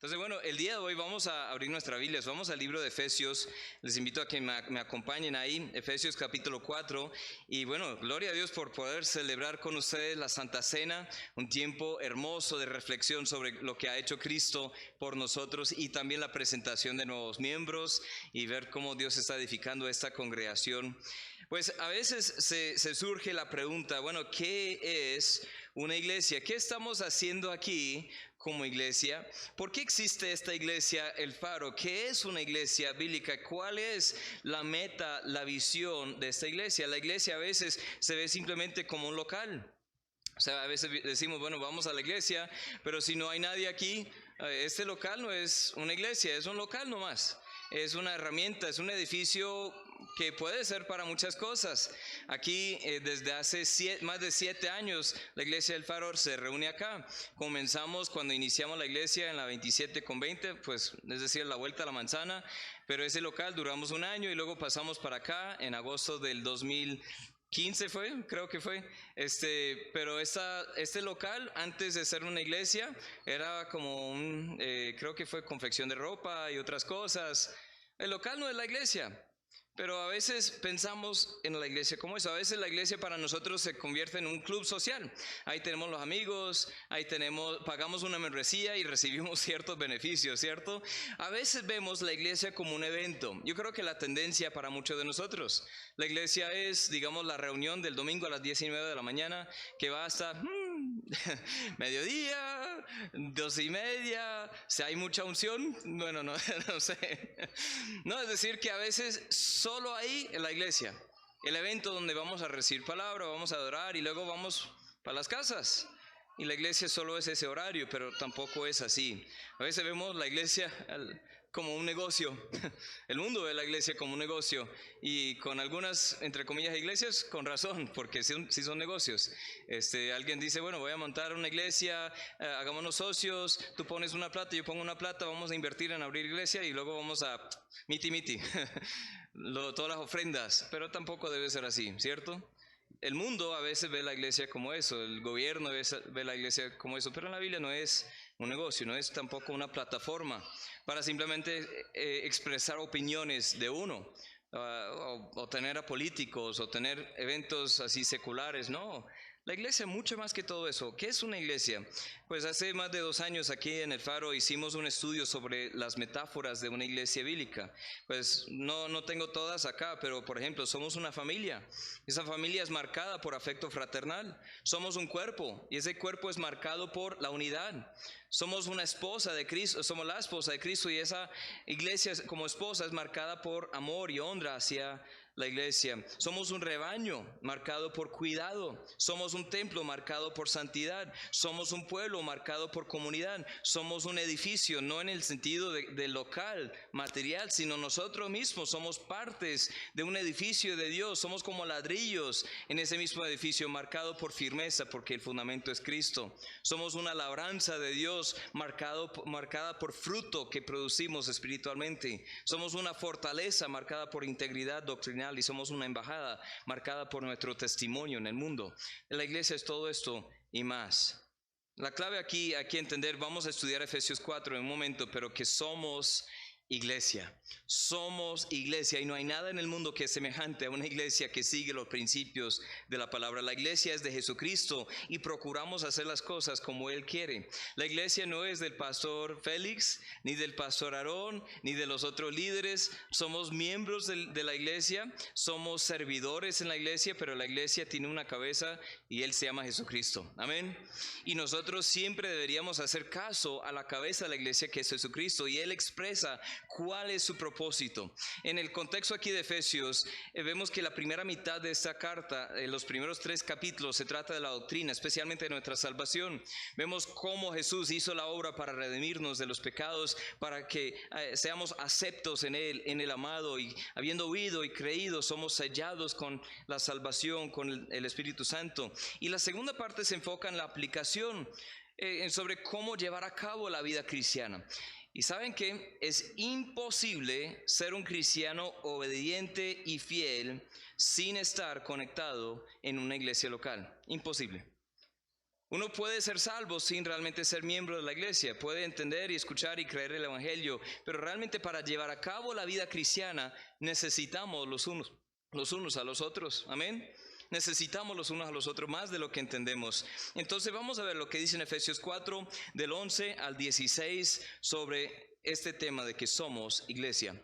Entonces, bueno, el día de hoy vamos a abrir nuestras Biblias, vamos al libro de Efesios. Les invito a que me acompañen ahí, Efesios capítulo 4. Y bueno, gloria a Dios por poder celebrar con ustedes la Santa Cena, un tiempo hermoso de reflexión sobre lo que ha hecho Cristo por nosotros y también la presentación de nuevos miembros y ver cómo Dios está edificando esta congregación. Pues a veces se surge la pregunta, bueno, ¿qué es una iglesia? ¿Qué estamos haciendo aquí como iglesia? ¿Por qué existe esta iglesia El Faro? ¿Qué es una iglesia bíblica? ¿Cuál es la meta, la visión de esta iglesia? La iglesia a veces se ve simplemente como un local. O sea, a veces decimos, bueno, vamos a la iglesia, pero si no hay nadie aquí, este local no es una iglesia, es un local nomás. Es una herramienta, es un edificio que puede ser para muchas cosas. Aquí desde hace más de 7 años la iglesia del Faro se reúne acá. Comenzamos cuando iniciamos la iglesia en la 27 con 20, pues es decir, la vuelta a la manzana, pero ese local duramos un año y luego pasamos para acá en agosto del 2015 fue, creo que fue, pero este local antes de ser una iglesia era como creo que fue confección de ropa y otras cosas. El local no es la iglesia, pero a veces pensamos en la iglesia como eso. A veces la iglesia para nosotros se convierte en un club social. Ahí tenemos los amigos, pagamos una membresía y recibimos ciertos beneficios, ¿cierto? A veces vemos la iglesia como un evento. Yo creo que la tendencia para muchos de nosotros, la iglesia es, digamos, la reunión del domingo a las 10:30 de la mañana, que va hasta mediodía, 12:30, si hay mucha unción, bueno, no sé. No, es decir, que a veces solo ahí en la iglesia, el evento donde vamos a recibir palabra, vamos a adorar y luego vamos para las casas. Y la iglesia solo es ese horario, pero tampoco es así. A veces vemos la iglesia como un negocio. El mundo ve la iglesia como un negocio y con algunas, entre comillas, iglesias, con razón, porque sí son negocios. Alguien dice, bueno, voy a montar una iglesia, hagámonos socios, tú pones una plata, yo pongo una plata, vamos a invertir en abrir iglesia y luego vamos a miti, todas las ofrendas, pero tampoco debe ser así, ¿cierto? El mundo a veces ve la iglesia como eso, el gobierno ve la iglesia como eso, pero en la Biblia no es un negocio, no es tampoco una plataforma para simplemente expresar opiniones de uno, o tener a políticos, o tener eventos así seculares, no. La iglesia es mucho más que todo eso. ¿Qué es una iglesia? Pues hace más de 2 años aquí en El Faro hicimos un estudio sobre las metáforas de una iglesia bíblica. Pues no tengo todas acá, pero por ejemplo, somos una familia. Esa familia es marcada por afecto fraternal. Somos un cuerpo y ese cuerpo es marcado por la unidad. Somos una esposa de Cristo, somos la esposa de Cristo y esa iglesia como esposa es marcada por amor y honra hacia la iglesia. Somos un rebaño marcado por cuidado. Somos un templo marcado por santidad. Somos un pueblo marcado por comunidad. Somos un edificio, no en el sentido de local, material, sino nosotros mismos somos partes de un edificio de Dios. Somos como ladrillos en ese mismo edificio marcado por firmeza, porque el fundamento es Cristo. Somos una labranza de Dios marcada por fruto que producimos espiritualmente. Somos una fortaleza marcada por integridad doctrinal y somos una embajada marcada por nuestro testimonio en el mundo. La iglesia es todo esto y más. La clave aquí hay que entender, vamos a estudiar Efesios 4 en un momento, pero que somos iglesia. Somos iglesia y no hay nada en el mundo que es semejante a una iglesia que sigue los principios de la palabra. La iglesia es de Jesucristo y procuramos hacer las cosas como Él quiere. La iglesia no es del pastor Félix, ni del pastor Aarón, ni de los otros líderes. Somos miembros de la iglesia, somos servidores en la iglesia, pero la iglesia tiene una cabeza y Él se llama Jesucristo. Amén. Y nosotros siempre deberíamos hacer caso a la cabeza de la iglesia, que es Jesucristo, y Él expresa cuál es su propósito. En el contexto aquí de Efesios, vemos que la primera mitad de esta carta, los primeros 3 capítulos, se trata de la doctrina, especialmente de nuestra salvación. Vemos cómo Jesús hizo la obra para redimirnos de los pecados, para que seamos aceptos en Él, en el amado, y habiendo oído y creído, somos sellados con la salvación, con el Espíritu Santo. Y la segunda parte se enfoca en la aplicación, sobre cómo llevar a cabo la vida cristiana. Y saben que es imposible ser un cristiano obediente y fiel sin estar conectado en una iglesia local. Imposible. Uno puede ser salvo sin realmente ser miembro de la iglesia, puede entender y escuchar y creer el evangelio, pero realmente para llevar a cabo la vida cristiana necesitamos los unos a los otros, amén. Necesitamos los unos a los otros más de lo que entendemos. Entonces vamos a ver lo que dice en Efesios 4, del 11 al 16, sobre este tema de que somos iglesia.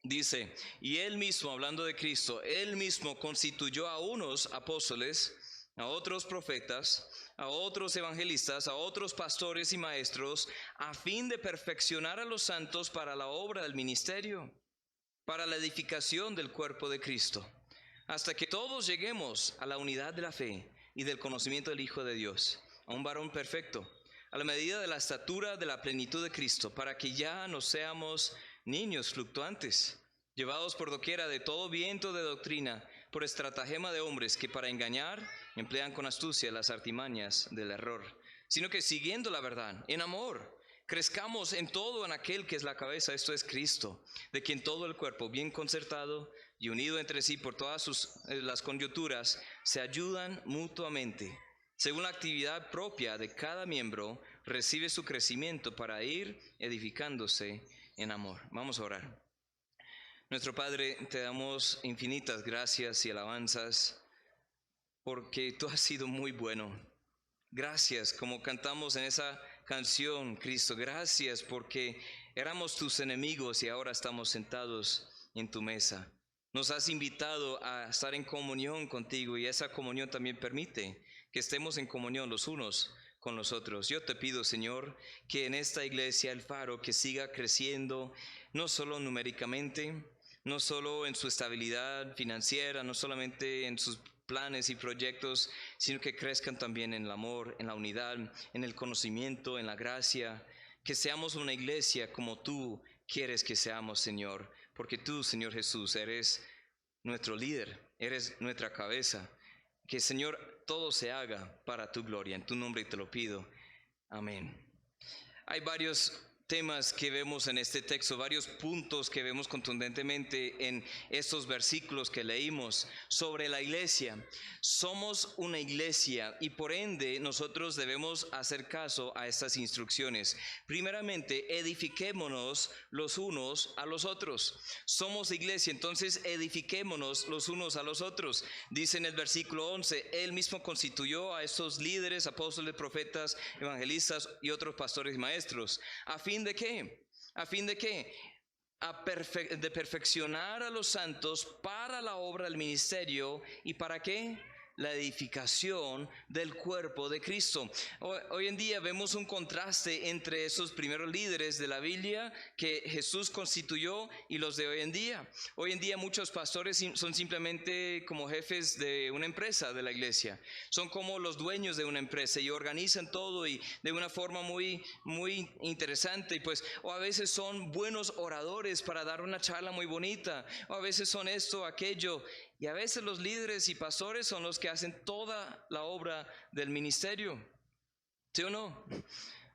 Dice, y Él mismo, hablando de Cristo, Él mismo constituyó a unos apóstoles, a otros profetas, a otros evangelistas, a otros pastores y maestros, a fin de perfeccionar a los santos para la obra del ministerio, para la edificación del cuerpo de Cristo, hasta que todos lleguemos a la unidad de la fe y del conocimiento del Hijo de Dios, a un varón perfecto, a la medida de la estatura de la plenitud de Cristo, para que ya no seamos niños fluctuantes, llevados por doquiera de todo viento de doctrina, por estratagema de hombres que para engañar emplean con astucia las artimañas del error, sino que siguiendo la verdad, en amor, crezcamos en todo en aquel que es la cabeza, esto es Cristo, de quien todo el cuerpo, bien concertado y unido entre sí por todas las coyunturas, se ayudan mutuamente. Según la actividad propia de cada miembro, recibe su crecimiento para ir edificándose en amor. Vamos a orar. Nuestro Padre, te damos infinitas gracias y alabanzas porque tú has sido muy bueno. Gracias, como cantamos en esa canción, Cristo, gracias porque éramos tus enemigos y ahora estamos sentados en tu mesa. Nos has invitado a estar en comunión contigo y esa comunión también permite que estemos en comunión los unos con los otros. Yo te pido, Señor, que en esta iglesia El Faro que siga creciendo, no solo numéricamente, no solo en su estabilidad financiera, no solamente en sus planes y proyectos, sino que crezcan también en el amor, en la unidad, en el conocimiento, en la gracia, que seamos una iglesia como tú quieres que seamos, Señor, porque tú, Señor Jesús, eres nuestro líder, eres nuestra cabeza. Que, Señor, todo se haga para tu gloria, en tu nombre te lo pido. Amén. Hay varios temas que vemos en este texto, varios puntos que vemos contundentemente en estos versículos que leímos sobre la iglesia. Somos una iglesia y por ende nosotros debemos hacer caso a estas instrucciones. Primeramente, edifiquémonos los unos a los otros. Somos iglesia, entonces edifiquémonos los unos a los otros. Dice en el versículo 11, Él mismo constituyó a estos líderes, apóstoles, profetas, evangelistas y otros pastores y maestros. ¿A fin de qué? ¿A fin de qué? De perfeccionar a los santos para la obra del ministerio. ¿Y para qué? La edificación del cuerpo de Cristo. Hoy en día vemos un contraste entre esos primeros líderes de la Biblia que Jesús constituyó y los de hoy en día. Hoy en día muchos pastores son simplemente como jefes de una empresa de la iglesia. Son como los dueños de una empresa y organizan todo y de una forma muy interesante. Y pues, o a veces son buenos oradores para dar una charla muy bonita, o a veces son esto, aquello. Y a veces los líderes y pastores son los que hacen toda la obra del ministerio. ¿Sí o no?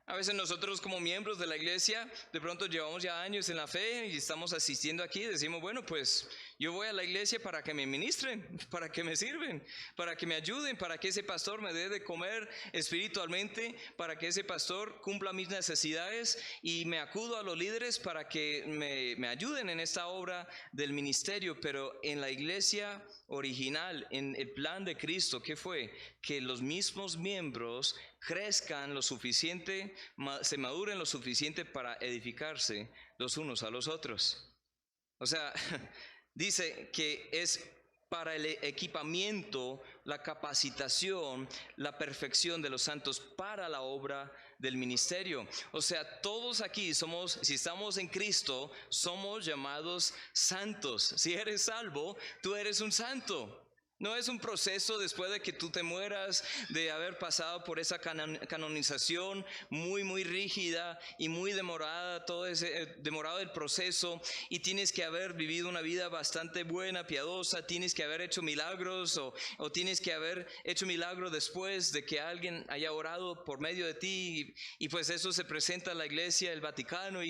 A veces nosotros como miembros de la iglesia, de pronto llevamos ya años en la fe y estamos asistiendo aquí y decimos, bueno, pues yo voy a la iglesia para que me ministren, para que me sirven, para que me ayuden, para que ese pastor me dé de comer espiritualmente, para que ese pastor cumpla mis necesidades y me acudo a los líderes para que me ayuden en esta obra del ministerio. Pero en la iglesia original, en el plan de Cristo, ¿qué fue? Que los mismos miembros crezcan lo suficiente, se maduren lo suficiente para edificarse los unos a los otros. O sea, dice que es para el equipamiento, la capacitación, la perfección de los santos para la obra del ministerio. O sea, todos aquí somos, si estamos en Cristo, somos llamados santos. Si eres salvo, tú eres un santo. No es un proceso después de que tú te mueras, de haber pasado por esa canonización muy rígida y muy demorada, todo ese demorado el proceso, y tienes que haber vivido una vida bastante buena, piadosa, tienes que haber hecho milagros o tienes que haber hecho milagros después de que alguien haya orado por medio de ti y pues eso se presenta a la iglesia, el Vaticano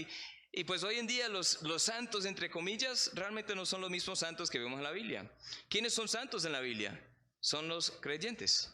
y pues hoy en día los santos, entre comillas, realmente no son los mismos santos que vemos en la Biblia. ¿Quiénes son santos en la Biblia? Son los creyentes.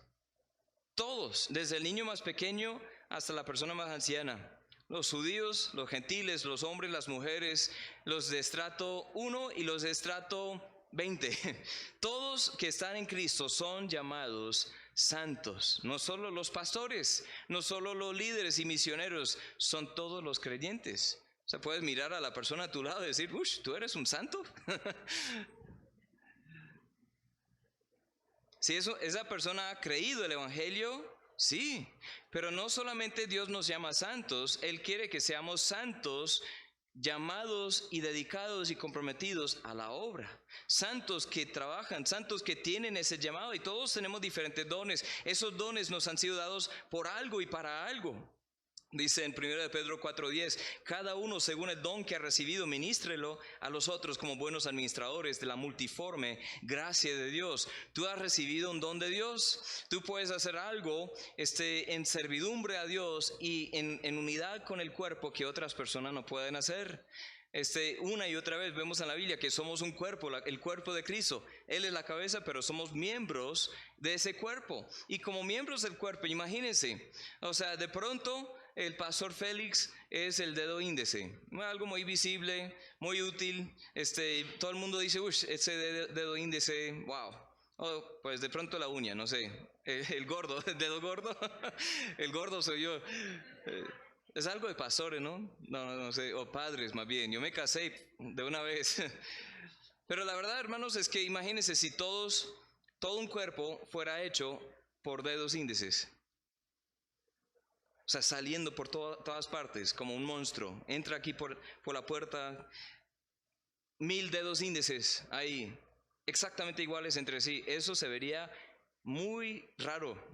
Todos, desde el niño más pequeño hasta la persona más anciana. Los judíos, los gentiles, los hombres, las mujeres, los de estrato 1 y los de estrato 20. Todos que están en Cristo son llamados santos. No solo los pastores, no solo los líderes y misioneros, son todos los creyentes. O sea, puedes mirar a la persona a tu lado y decir, uff, ¿tú eres un santo? Si esa persona ha creído el Evangelio, sí, pero no solamente Dios nos llama santos, Él quiere que seamos santos, llamados y dedicados y comprometidos a la obra. Santos que trabajan, santos que tienen ese llamado, y todos tenemos diferentes dones. Esos dones nos han sido dados por algo y para algo. Dice en 1 Pedro 4:10, cada uno según el don que ha recibido, ministrelo a los otros como buenos administradores de la multiforme gracia de Dios. Tú has recibido un don de Dios, tú puedes hacer algo en servidumbre a Dios y en unidad con el cuerpo que otras personas no pueden hacer. Una y otra vez vemos en la Biblia que somos un cuerpo, el cuerpo de Cristo. Él es la cabeza, pero somos miembros de ese cuerpo. Y como miembros del cuerpo, imagínense, o sea, de pronto el pastor Félix es el dedo índice, algo muy visible, muy útil. Todo el mundo dice, uy, ese dedo índice, wow. Oh, pues de pronto la uña, no sé, el gordo, el dedo gordo, el gordo soy yo. Es algo de pastores, ¿no? No sé, o padres más bien. Yo me casé de una vez. Pero la verdad, hermanos, es que imagínense si todo un cuerpo fuera hecho por dedos índices. O sea, saliendo por todas partes como un monstruo. Entra aquí por la puerta, 1000 dedos índices ahí, exactamente iguales entre sí. Eso se vería muy raro.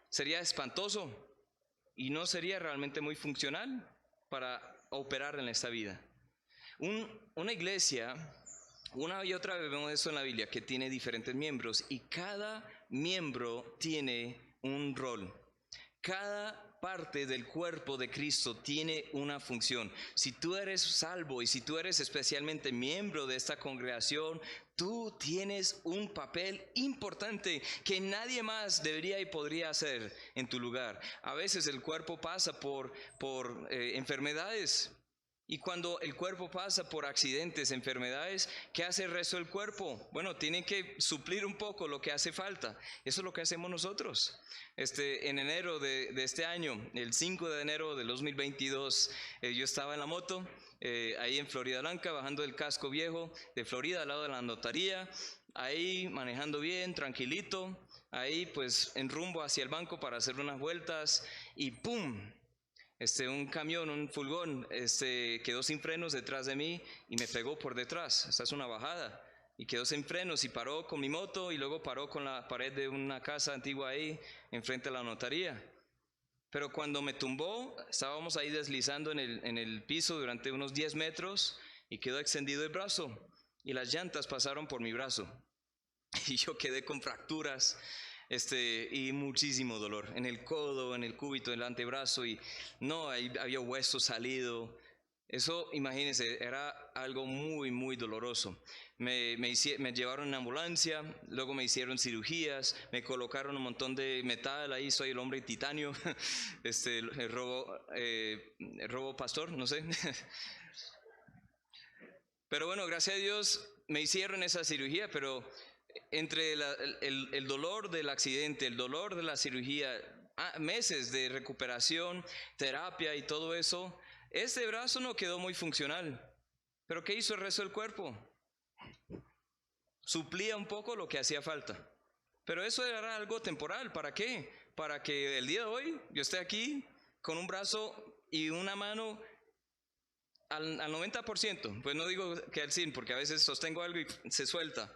Sería espantoso. Y no sería realmente muy funcional para operar en esta vida. Una iglesia, una y otra vez vemos eso en la Biblia, que tiene diferentes miembros y cada miembro tiene un rol. Cada parte del cuerpo de Cristo tiene una función. Si tú eres salvo y si tú eres especialmente miembro de esta congregación, tú tienes un papel importante que nadie más debería y podría hacer en tu lugar. A veces el cuerpo pasa por enfermedades. Y cuando el cuerpo pasa por accidentes, enfermedades, ¿qué hace el resto del cuerpo? Bueno, tiene que suplir un poco lo que hace falta. Eso es lo que hacemos nosotros. En enero de este año, el 5 de enero del 2022, yo estaba en la moto, ahí en Florida Blanca, bajando del casco viejo de Florida, al lado de la notaría, ahí manejando bien, tranquilito, ahí pues en rumbo hacia el banco para hacer unas vueltas y ¡pum! Un camión, un furgón, quedó sin frenos detrás de mí y me pegó por detrás. Esta es una bajada. Y quedó sin frenos y paró con mi moto y luego paró con la pared de una casa antigua ahí, enfrente de la notaría. Pero cuando me tumbó, estábamos ahí deslizando en el piso durante unos 10 metros y quedó extendido el brazo. Y las llantas pasaron por mi brazo. Y yo quedé con fracturas. Y muchísimo dolor en el codo, en el cúbito, en el antebrazo y no, ahí había hueso salido. Eso, imagínense, era algo muy, muy doloroso. Me llevaron en ambulancia, luego me hicieron cirugías, me colocaron un montón de metal, ahí soy el hombre titanio, el robo pastor, no sé. Pero bueno, gracias a Dios me hicieron esa cirugía, pero entre el dolor del accidente, el dolor de la cirugía, meses de recuperación, terapia y todo eso, este brazo no quedó muy funcional. ¿Pero qué hizo el resto del cuerpo? Suplía un poco lo que hacía falta. Pero eso era algo temporal. ¿Para qué? Para que el día de hoy yo esté aquí con un brazo y una mano al 90%, pues no digo que al 100%, porque a veces sostengo algo y se suelta,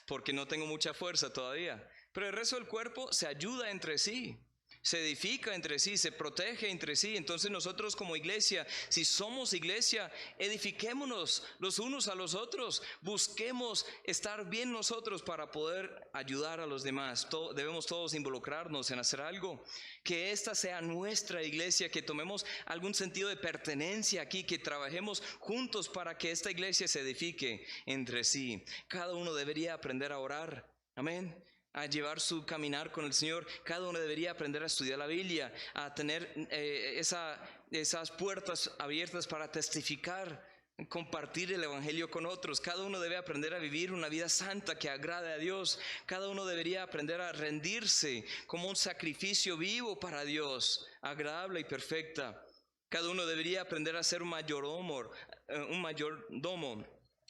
porque no tengo mucha fuerza todavía. Pero el resto del cuerpo se ayuda entre sí, se edifica entre sí, se protege entre sí. Entonces nosotros como iglesia, si somos iglesia, edifiquémonos los unos a los otros, busquemos estar bien nosotros para poder ayudar a los demás. Debemos todos involucrarnos en hacer algo, que esta sea nuestra iglesia, que tomemos algún sentido de pertenencia aquí, que trabajemos juntos para que esta iglesia se edifique entre sí. Cada uno debería aprender a orar, amén. a llevar su caminar con el Señor. Cada uno debería aprender a estudiar la Biblia, a tener esas puertas abiertas para testificar, compartir el Evangelio con otros. Cada uno debe aprender a vivir una vida santa que agrade a Dios. Cada uno debería aprender a rendirse como un sacrificio vivo para Dios, agradable y perfecta. Cada uno debería aprender a ser un mayordomo,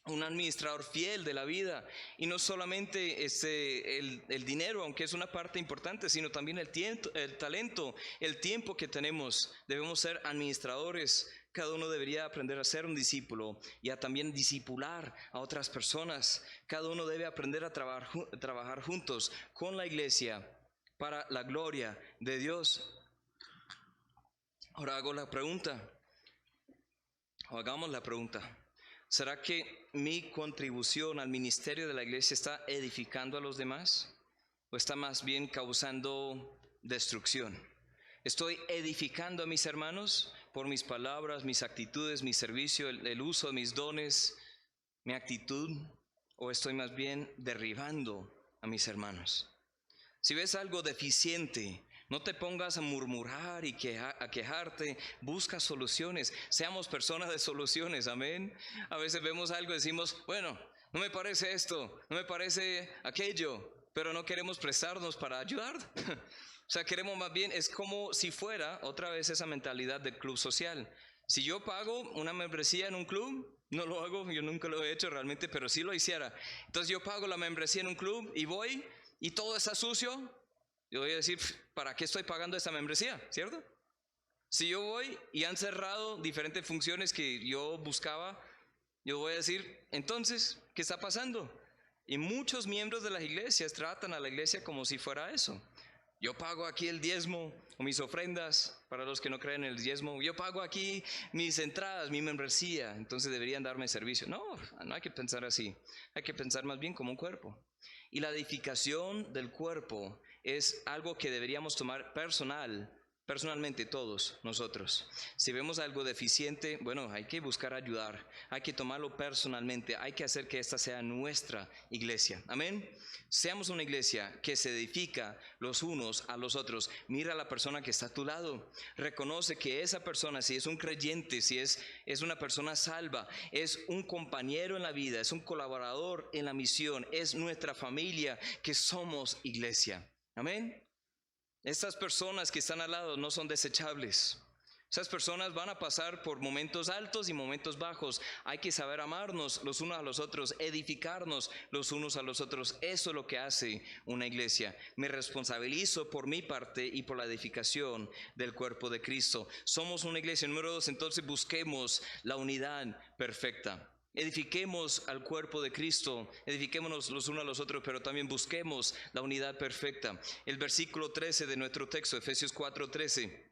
un administrador fiel de la vida, y no solamente el dinero, aunque es una parte importante, sino también el talento, el tiempo que tenemos. Debemos ser administradores. Cada uno debería aprender a ser un discípulo y a también discipular a otras personas. Cada uno debe aprender a trabajar juntos con la iglesia para la gloria de Dios. Ahora hago la pregunta, o hagamos la pregunta. ¿Será que mi contribución al ministerio de la iglesia está edificando a los demás? ¿O está más bien causando destrucción? ¿Estoy edificando a mis hermanos por mis palabras, mis actitudes, mi servicio, el uso de mis dones, mi actitud? ¿O estoy más bien derribando a mis hermanos? Si ves algo deficiente, no te pongas a murmurar y a quejarte, busca soluciones. Seamos personas de soluciones, amén. A veces vemos algo y decimos, bueno, no me parece esto, no me parece aquello, pero no queremos prestarnos para ayudar. O sea, queremos más bien, es como si fuera otra vez esa mentalidad del club social. Si yo pago una membresía en un club, no lo hago, yo nunca lo he hecho realmente, pero si lo hiciera. Entonces yo pago la membresía en un club y voy y todo está sucio. Yo voy a decir, ¿para qué estoy pagando esta membresía? ¿Cierto? Si yo voy y han cerrado diferentes funciones que yo buscaba, yo voy a decir, entonces, ¿qué está pasando? Y muchos miembros de las iglesias tratan a la iglesia como si fuera eso. Yo pago aquí el diezmo o mis ofrendas, para los que no creen en el diezmo. Yo pago aquí mis entradas, mi membresía, entonces deberían darme servicio. No, no hay que pensar así. Hay que pensar más bien como un cuerpo. Y la edificación del cuerpo es algo que deberíamos tomar personalmente todos nosotros. Si vemos algo deficiente, bueno, hay que buscar ayudar, hay que tomarlo personalmente, hay que hacer que esta sea nuestra iglesia. Amén. Seamos una iglesia que se edifica los unos a los otros. Mira a la persona que está a tu lado. Reconoce que esa persona, si es un creyente, si es una persona salva, es un compañero en la vida, es un colaborador en la misión, es nuestra familia, que somos iglesia. Amén. Estas personas que están al lado no son desechables. Esas personas van a pasar por momentos altos y momentos bajos. Hay que saber amarnos los unos a los otros, edificarnos los unos a los otros. Eso es lo que hace una iglesia. Me responsabilizo por mi parte y por la edificación del cuerpo de Cristo. Somos una iglesia. Número 2, entonces busquemos la unidad perfecta. Edifiquemos al cuerpo de Cristo, edifiquémonos los unos a los otros, pero también busquemos la unidad perfecta. El versículo 13 de nuestro texto, Efesios 4:13,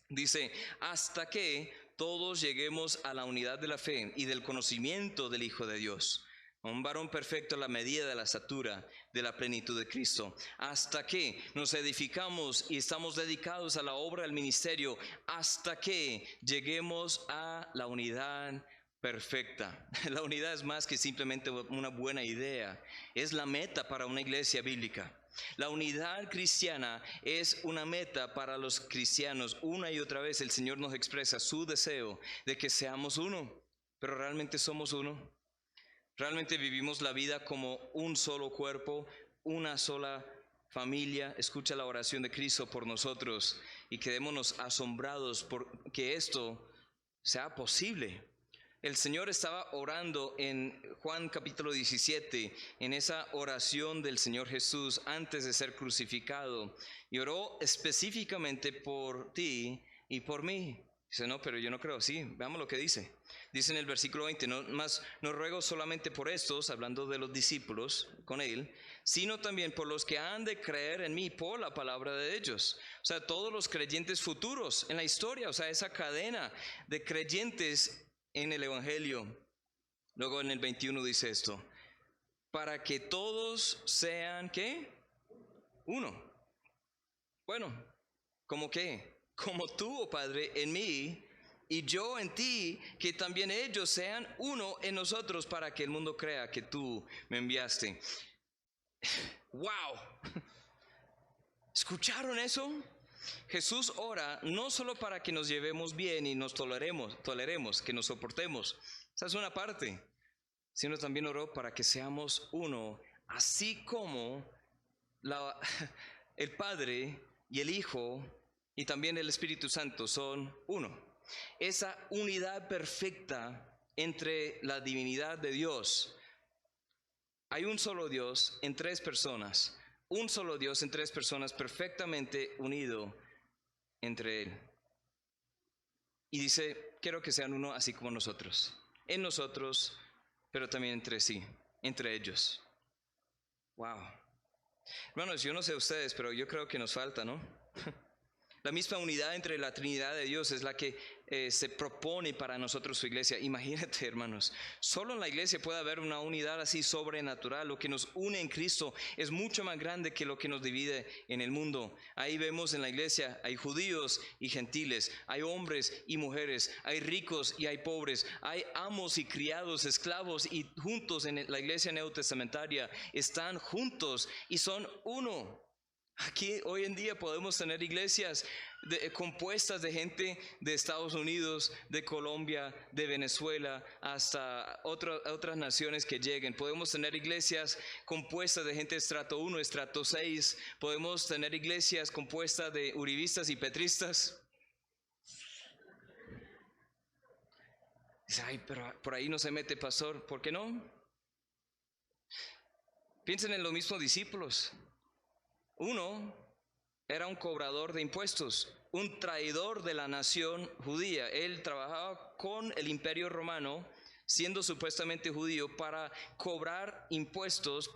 dice, hasta que todos lleguemos a la unidad de la fe y del conocimiento del Hijo de Dios, un varón perfecto a la medida de la estatura de la plenitud de Cristo. Hasta que nos edificamos y estamos dedicados a la obra del ministerio, hasta que lleguemos a la unidad perfecta. La unidad es más que simplemente una buena idea, es la meta para una iglesia bíblica. La unidad cristiana es una meta para los cristianos. Una y otra vez el Señor nos expresa su deseo de que seamos uno, pero ¿realmente somos uno? ¿Realmente vivimos la vida como un solo cuerpo, una sola familia? Escucha la oración de Cristo por nosotros y quedémonos asombrados por que esto sea posible. El Señor estaba orando en Juan capítulo 17, en esa oración del Señor Jesús antes de ser crucificado, y oró específicamente por ti y por mí. Dice, no, pero yo no creo. Sí, veamos lo que dice. Dice en el versículo 20, no ruego solamente por estos, hablando de los discípulos con él, sino también por los que han de creer en mí por la palabra de ellos. O sea, todos los creyentes futuros en la historia, o sea, esa cadena de creyentes en el Evangelio. Luego en el 21 dice esto, para que todos sean, ¿qué? Uno. Bueno, ¿cómo qué? Como tú, oh Padre, en mí y yo en ti, que también ellos sean uno en nosotros, para que el mundo crea que tú me enviaste. ¡Wow! ¿Escucharon eso? Jesús ora no solo para que nos llevemos bien y nos toleremos, que nos soportemos. Esa es una parte. Sino también oró para que seamos uno, así como el Padre y el Hijo y también el Espíritu Santo son uno. Esa unidad perfecta entre la divinidad de Dios. Hay un solo Dios en tres personas, un solo Dios en tres personas perfectamente unido entre Él. Y dice, quiero que sean uno así como nosotros, en nosotros, pero también entre sí, entre ellos. Wow. Hermanos, yo no sé ustedes, pero yo creo que nos falta, ¿no? La misma unidad entre la Trinidad de Dios es la que se propone para nosotros su iglesia. Imagínate, hermanos, solo en la iglesia puede haber una unidad así sobrenatural. Lo que nos une en Cristo es mucho más grande que lo que nos divide en el mundo. Ahí vemos en la iglesia, hay judíos y gentiles, hay hombres y mujeres, hay ricos y hay pobres, hay amos y criados, esclavos, y juntos en la iglesia neotestamentaria están juntos y son uno. Aquí hoy en día podemos tener iglesias compuestas de gente de Estados Unidos, de Colombia, de Venezuela, hasta otras naciones que lleguen. Podemos tener iglesias compuestas de gente de estrato 1, estrato 6. Podemos tener iglesias compuestas de uribistas y petristas. Dice, ay, pero por ahí no se mete, pastor. ¿Por qué no? Piensen en los mismos discípulos. Uno era un cobrador de impuestos, un traidor de la nación judía. Él trabajaba con el Imperio Romano, siendo supuestamente judío, para cobrar impuestos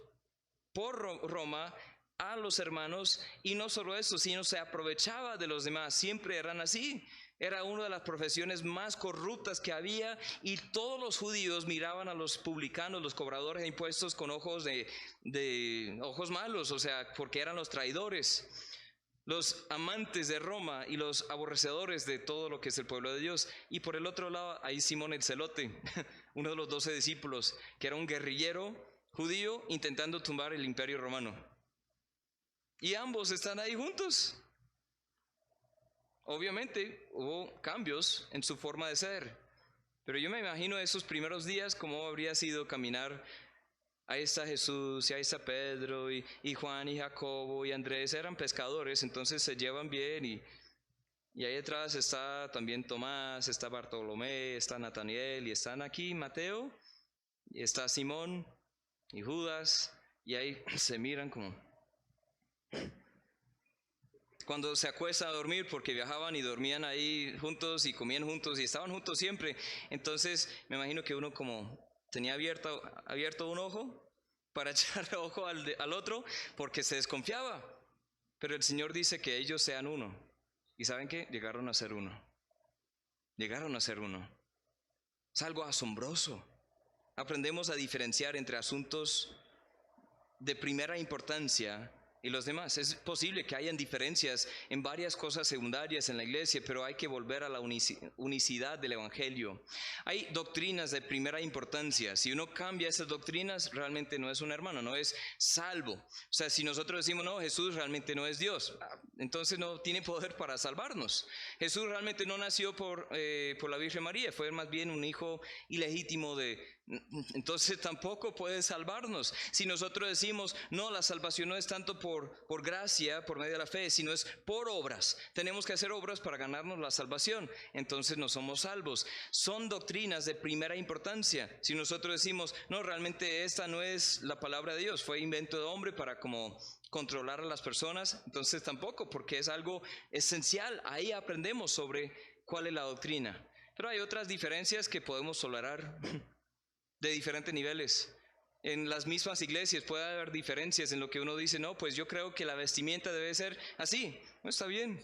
por Roma a los hermanos. Y no solo eso, sino se aprovechaba de los demás. Siempre eran así. Era una de las profesiones más corruptas que había, y todos los judíos miraban a los publicanos, los cobradores de impuestos, con ojos ojos malos, o sea, porque eran los traidores, los amantes de Roma y los aborrecedores de todo lo que es el pueblo de Dios. Y por el otro lado, hay Simón el Celote, uno de los 12 discípulos, que era un guerrillero judío intentando tumbar el Imperio Romano. Y ambos están ahí juntos. Obviamente hubo cambios en su forma de ser, pero yo me imagino esos primeros días cómo habría sido caminar. Ahí está Jesús, y ahí está Pedro, y Juan, y Jacobo, y Andrés, eran pescadores, entonces se llevan bien, y ahí detrás está también Tomás, está Bartolomé, está Nataniel, y están aquí Mateo, y está Simón, y Judas, y ahí se miran como... Cuando se acuestan a dormir, porque viajaban y dormían ahí juntos y comían juntos y estaban juntos siempre. Entonces me imagino que uno como tenía abierto un ojo para echarle ojo al otro, porque se desconfiaba. Pero el Señor dice que ellos sean uno. ¿Y saben qué? Llegaron a ser uno. Llegaron a ser uno. Es algo asombroso. Aprendemos a diferenciar entre asuntos de primera importancia y los demás. Es posible que hayan diferencias en varias cosas secundarias en la iglesia, pero hay que volver a la unicidad del Evangelio. Hay doctrinas de primera importancia. Si uno cambia esas doctrinas, realmente no es un hermano, no es salvo. O sea, si nosotros decimos, no, Jesús realmente no es Dios, entonces no tiene poder para salvarnos. Jesús realmente no nació por la Virgen María, fue más bien un hijo ilegítimo entonces tampoco puede salvarnos. Si nosotros decimos, no, la salvación no es tanto por gracia, por medio de la fe, sino es por obras. Tenemos que hacer obras para ganarnos la salvación, entonces no somos salvos. Son doctrinas de primera importancia. Si nosotros decimos, no, realmente esta no es la palabra de Dios, fue invento de hombre para como controlar a las personas, entonces tampoco, porque es algo esencial. Ahí aprendemos sobre cuál es la doctrina. Pero hay otras diferencias que podemos tolerar de diferentes niveles. En las mismas iglesias puede haber diferencias en lo que uno dice, no, pues yo creo que la vestimenta debe ser así, no está bien.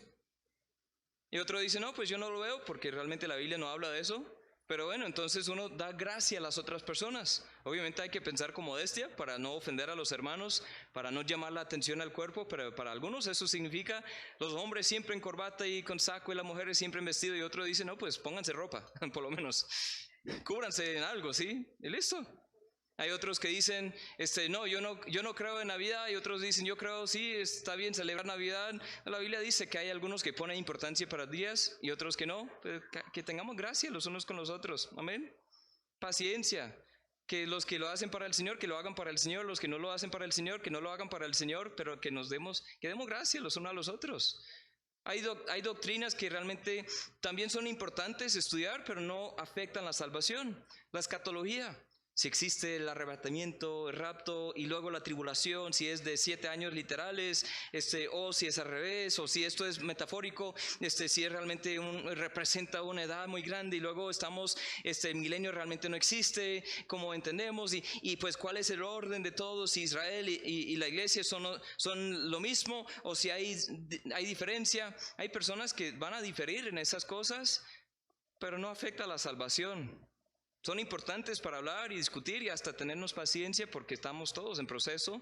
Y otro dice, no, pues yo no lo veo porque realmente la Biblia no habla de eso. Pero bueno, entonces uno da gracia a las otras personas. Obviamente hay que pensar con modestia para no ofender a los hermanos, para no llamar la atención al cuerpo, pero para algunos eso significa los hombres siempre en corbata y con saco y las mujeres siempre en vestido, y otro dice, no, pues pónganse ropa, por lo menos, cúbranse en algo, ¿sí? Y listo. Hay otros que dicen, no, yo no creo en Navidad, y otros dicen, yo creo, sí, está bien celebrar Navidad. La Biblia dice que hay algunos que ponen importancia para días y otros que no, pero que tengamos gracia los unos con los otros, amén. Paciencia, que los que lo hacen para el Señor, que lo hagan para el Señor, los que no lo hacen para el Señor, que no lo hagan para el Señor, pero que demos gracia los unos a los otros. Hay doctrinas que realmente también son importantes estudiar, pero no afectan la salvación. La escatología, si existe el arrebatamiento, el rapto y luego la tribulación, si es de 7 años literales, o si es al revés, o si esto es metafórico, si es realmente representa una edad muy grande y luego el milenio realmente no existe, como entendemos, y pues cuál es el orden de todos, si Israel y la iglesia son lo mismo, o si hay diferencia. Hay personas que van a diferir en esas cosas, pero no afecta la salvación. Son importantes para hablar y discutir y hasta tenernos paciencia porque estamos todos en proceso.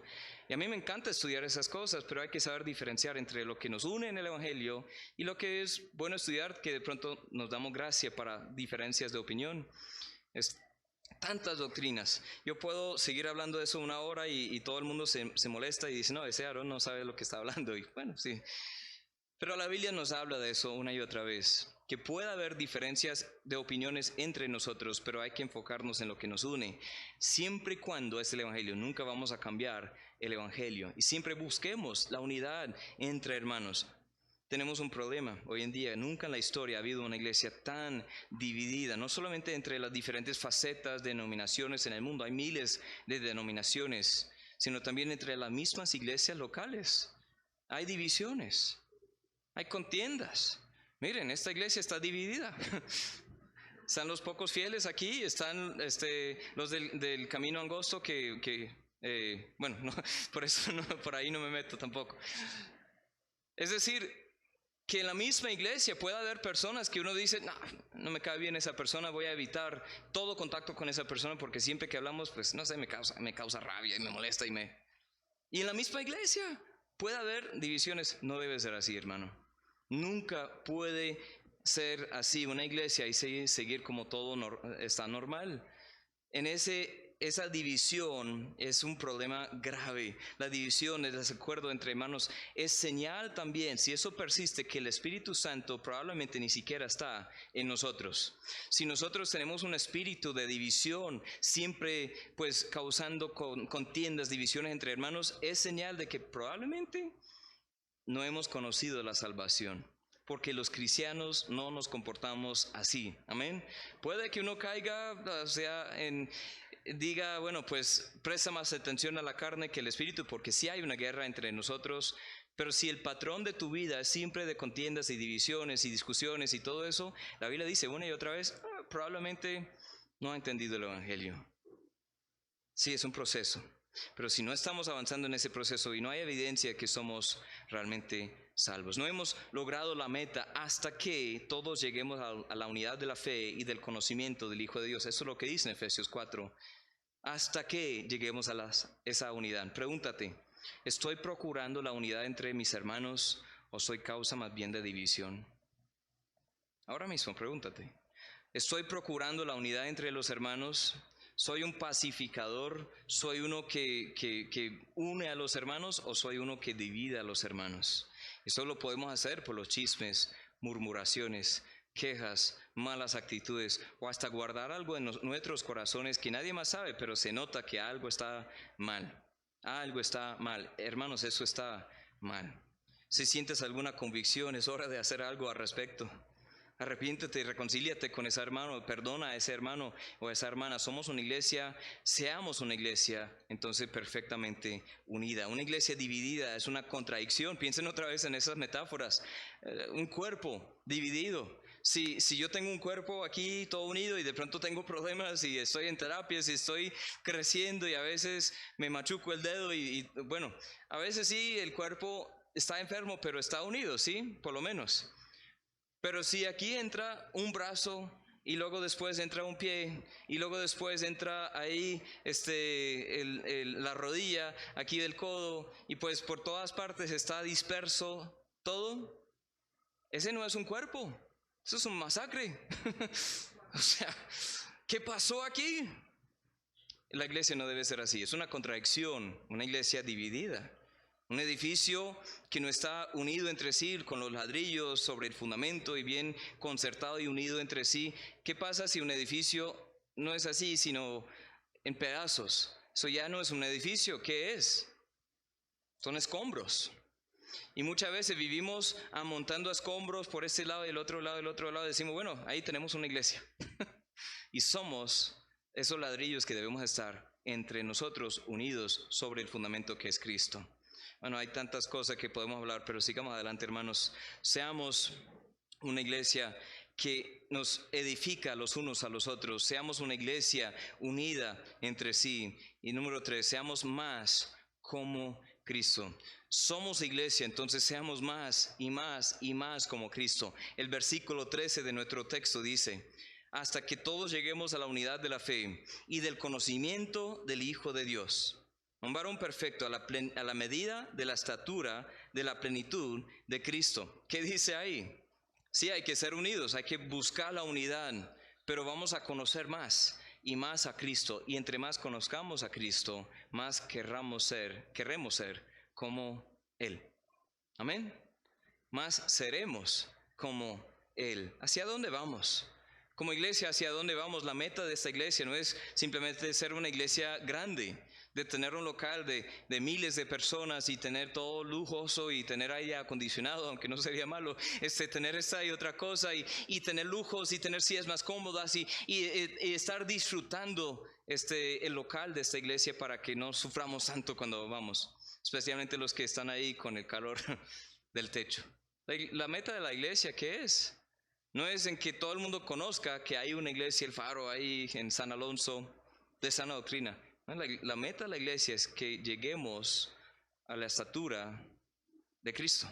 Y a mí me encanta estudiar esas cosas, pero hay que saber diferenciar entre lo que nos une en el Evangelio y lo que es bueno estudiar, que de pronto nos damos gracia para diferencias de opinión. Tantas doctrinas. Yo puedo seguir hablando de eso 1 hora y todo el mundo se molesta y dice, no, ese Aarón no sabe lo que está hablando. Y bueno, sí. Pero la Biblia nos habla de eso una y otra vez, que puede haber diferencias de opiniones entre nosotros, pero hay que enfocarnos en lo que nos une. Siempre y cuando es el Evangelio, nunca vamos a cambiar el Evangelio. Y siempre busquemos la unidad entre hermanos. Tenemos un problema hoy en día. Nunca en la historia ha habido una iglesia tan dividida, no solamente entre las diferentes facetas de denominaciones en el mundo, hay miles de denominaciones, sino también entre las mismas iglesias locales. Hay divisiones. Hay contiendas. Miren, esta iglesia está dividida. Están los pocos fieles aquí, están los del camino angosto bueno, no, por eso por ahí no me meto tampoco. Es decir, que en la misma iglesia puede haber personas que uno dice, no me cae bien esa persona, voy a evitar todo contacto con esa persona porque siempre que hablamos, pues no sé, me causa rabia y me molesta y en la misma iglesia puede haber divisiones. No debe ser así, hermano. Nunca puede ser así una iglesia y seguir como todo está normal. Esa división es un problema grave. La división, el desacuerdo entre hermanos es señal también, si eso persiste, que el Espíritu Santo probablemente ni siquiera está en nosotros. Si nosotros tenemos un espíritu de división, siempre pues causando contiendas, divisiones entre hermanos, es señal de que probablemente no hemos conocido la salvación, porque los cristianos no nos comportamos así, amén. Puede que uno caiga, diga, bueno, pues presta más atención a la carne que al espíritu, porque sí hay una guerra entre nosotros, pero si el patrón de tu vida es siempre de contiendas y divisiones y discusiones y todo eso, la Biblia dice una y otra vez, probablemente no ha entendido el Evangelio. Sí, es un proceso. Pero si no estamos avanzando en ese proceso y no hay evidencia que somos realmente salvos, no hemos logrado la meta hasta que todos lleguemos a la unidad de la fe y del conocimiento del Hijo de Dios. Eso es lo que dice en Efesios 4. Hasta que lleguemos a esa unidad. Pregúntate, ¿estoy procurando la unidad entre mis hermanos o soy causa más bien de división? Ahora mismo, pregúntate, ¿estoy procurando la unidad entre los hermanos? ¿Soy un pacificador? ¿Soy uno que une a los hermanos o soy uno que divide a los hermanos? Eso lo podemos hacer por los chismes, murmuraciones, quejas, malas actitudes o hasta guardar algo en nuestros corazones que nadie más sabe, pero se nota que algo está mal. Algo está mal. Hermanos, eso está mal. Si sientes alguna convicción, es hora de hacer algo al respecto. Arrepiéntete y reconcíliate con ese hermano, perdona a ese hermano o a esa hermana. Somos una iglesia, seamos una iglesia entonces perfectamente unida. Una iglesia dividida es una contradicción. Piensen otra vez en esas metáforas. Un cuerpo dividido. Si yo tengo un cuerpo aquí todo unido y de pronto tengo problemas y estoy en terapia, si estoy creciendo y a veces me machuco el dedo y bueno, a veces sí el cuerpo está enfermo pero está unido, ¿sí? Por lo menos. Pero si aquí entra un brazo y luego después entra un pie y luego después entra ahí la rodilla aquí del codo y pues por todas partes está disperso todo, ese no es un cuerpo, eso es un masacre. O sea, ¿qué pasó aquí? La iglesia no debe ser así, es una contradicción, una iglesia dividida. Un edificio que no está unido entre sí con los ladrillos sobre el fundamento y bien concertado y unido entre sí. ¿Qué pasa si un edificio no es así, sino en pedazos? Eso ya no es un edificio, ¿qué es? Son escombros. Y muchas veces vivimos amontando escombros por este lado y el otro lado y el otro lado. Decimos, bueno, ahí tenemos una iglesia. Y somos esos ladrillos que debemos estar entre nosotros unidos sobre el fundamento que es Cristo. Bueno, hay tantas cosas que podemos hablar, pero sigamos adelante, hermanos. Seamos una iglesia que nos edifica los unos a los otros. Seamos una iglesia unida entre sí. Y número 3, seamos más como Cristo. Somos iglesia, entonces seamos más y más y más como Cristo. El versículo 13 de nuestro texto dice: hasta que todos lleguemos a la unidad de la fe y del conocimiento del Hijo de Dios. Un varón perfecto a la medida de la estatura de la plenitud de Cristo. ¿Qué dice ahí? Sí, hay que ser unidos, hay que buscar la unidad, pero vamos a conocer más y más a Cristo. Y entre más conozcamos a Cristo, más querremos ser como Él. Amén. Más seremos como Él. ¿Hacia dónde vamos? Como iglesia, ¿hacia dónde vamos? La meta de esta iglesia no es simplemente ser una iglesia grande, de tener un local de miles de personas y tener todo lujoso y tener aire acondicionado, aunque no sería malo, tener esta y otra cosa y tener lujos y tener sillas más cómodas y estar disfrutando el local de esta iglesia para que no suframos tanto cuando vamos, especialmente los que están ahí con el calor del techo. La meta de la iglesia, ¿qué es? No es en que todo el mundo conozca que hay una iglesia, el Faro, ahí en San Alonso, de sana doctrina. La meta de la iglesia es que lleguemos a la estatura de Cristo,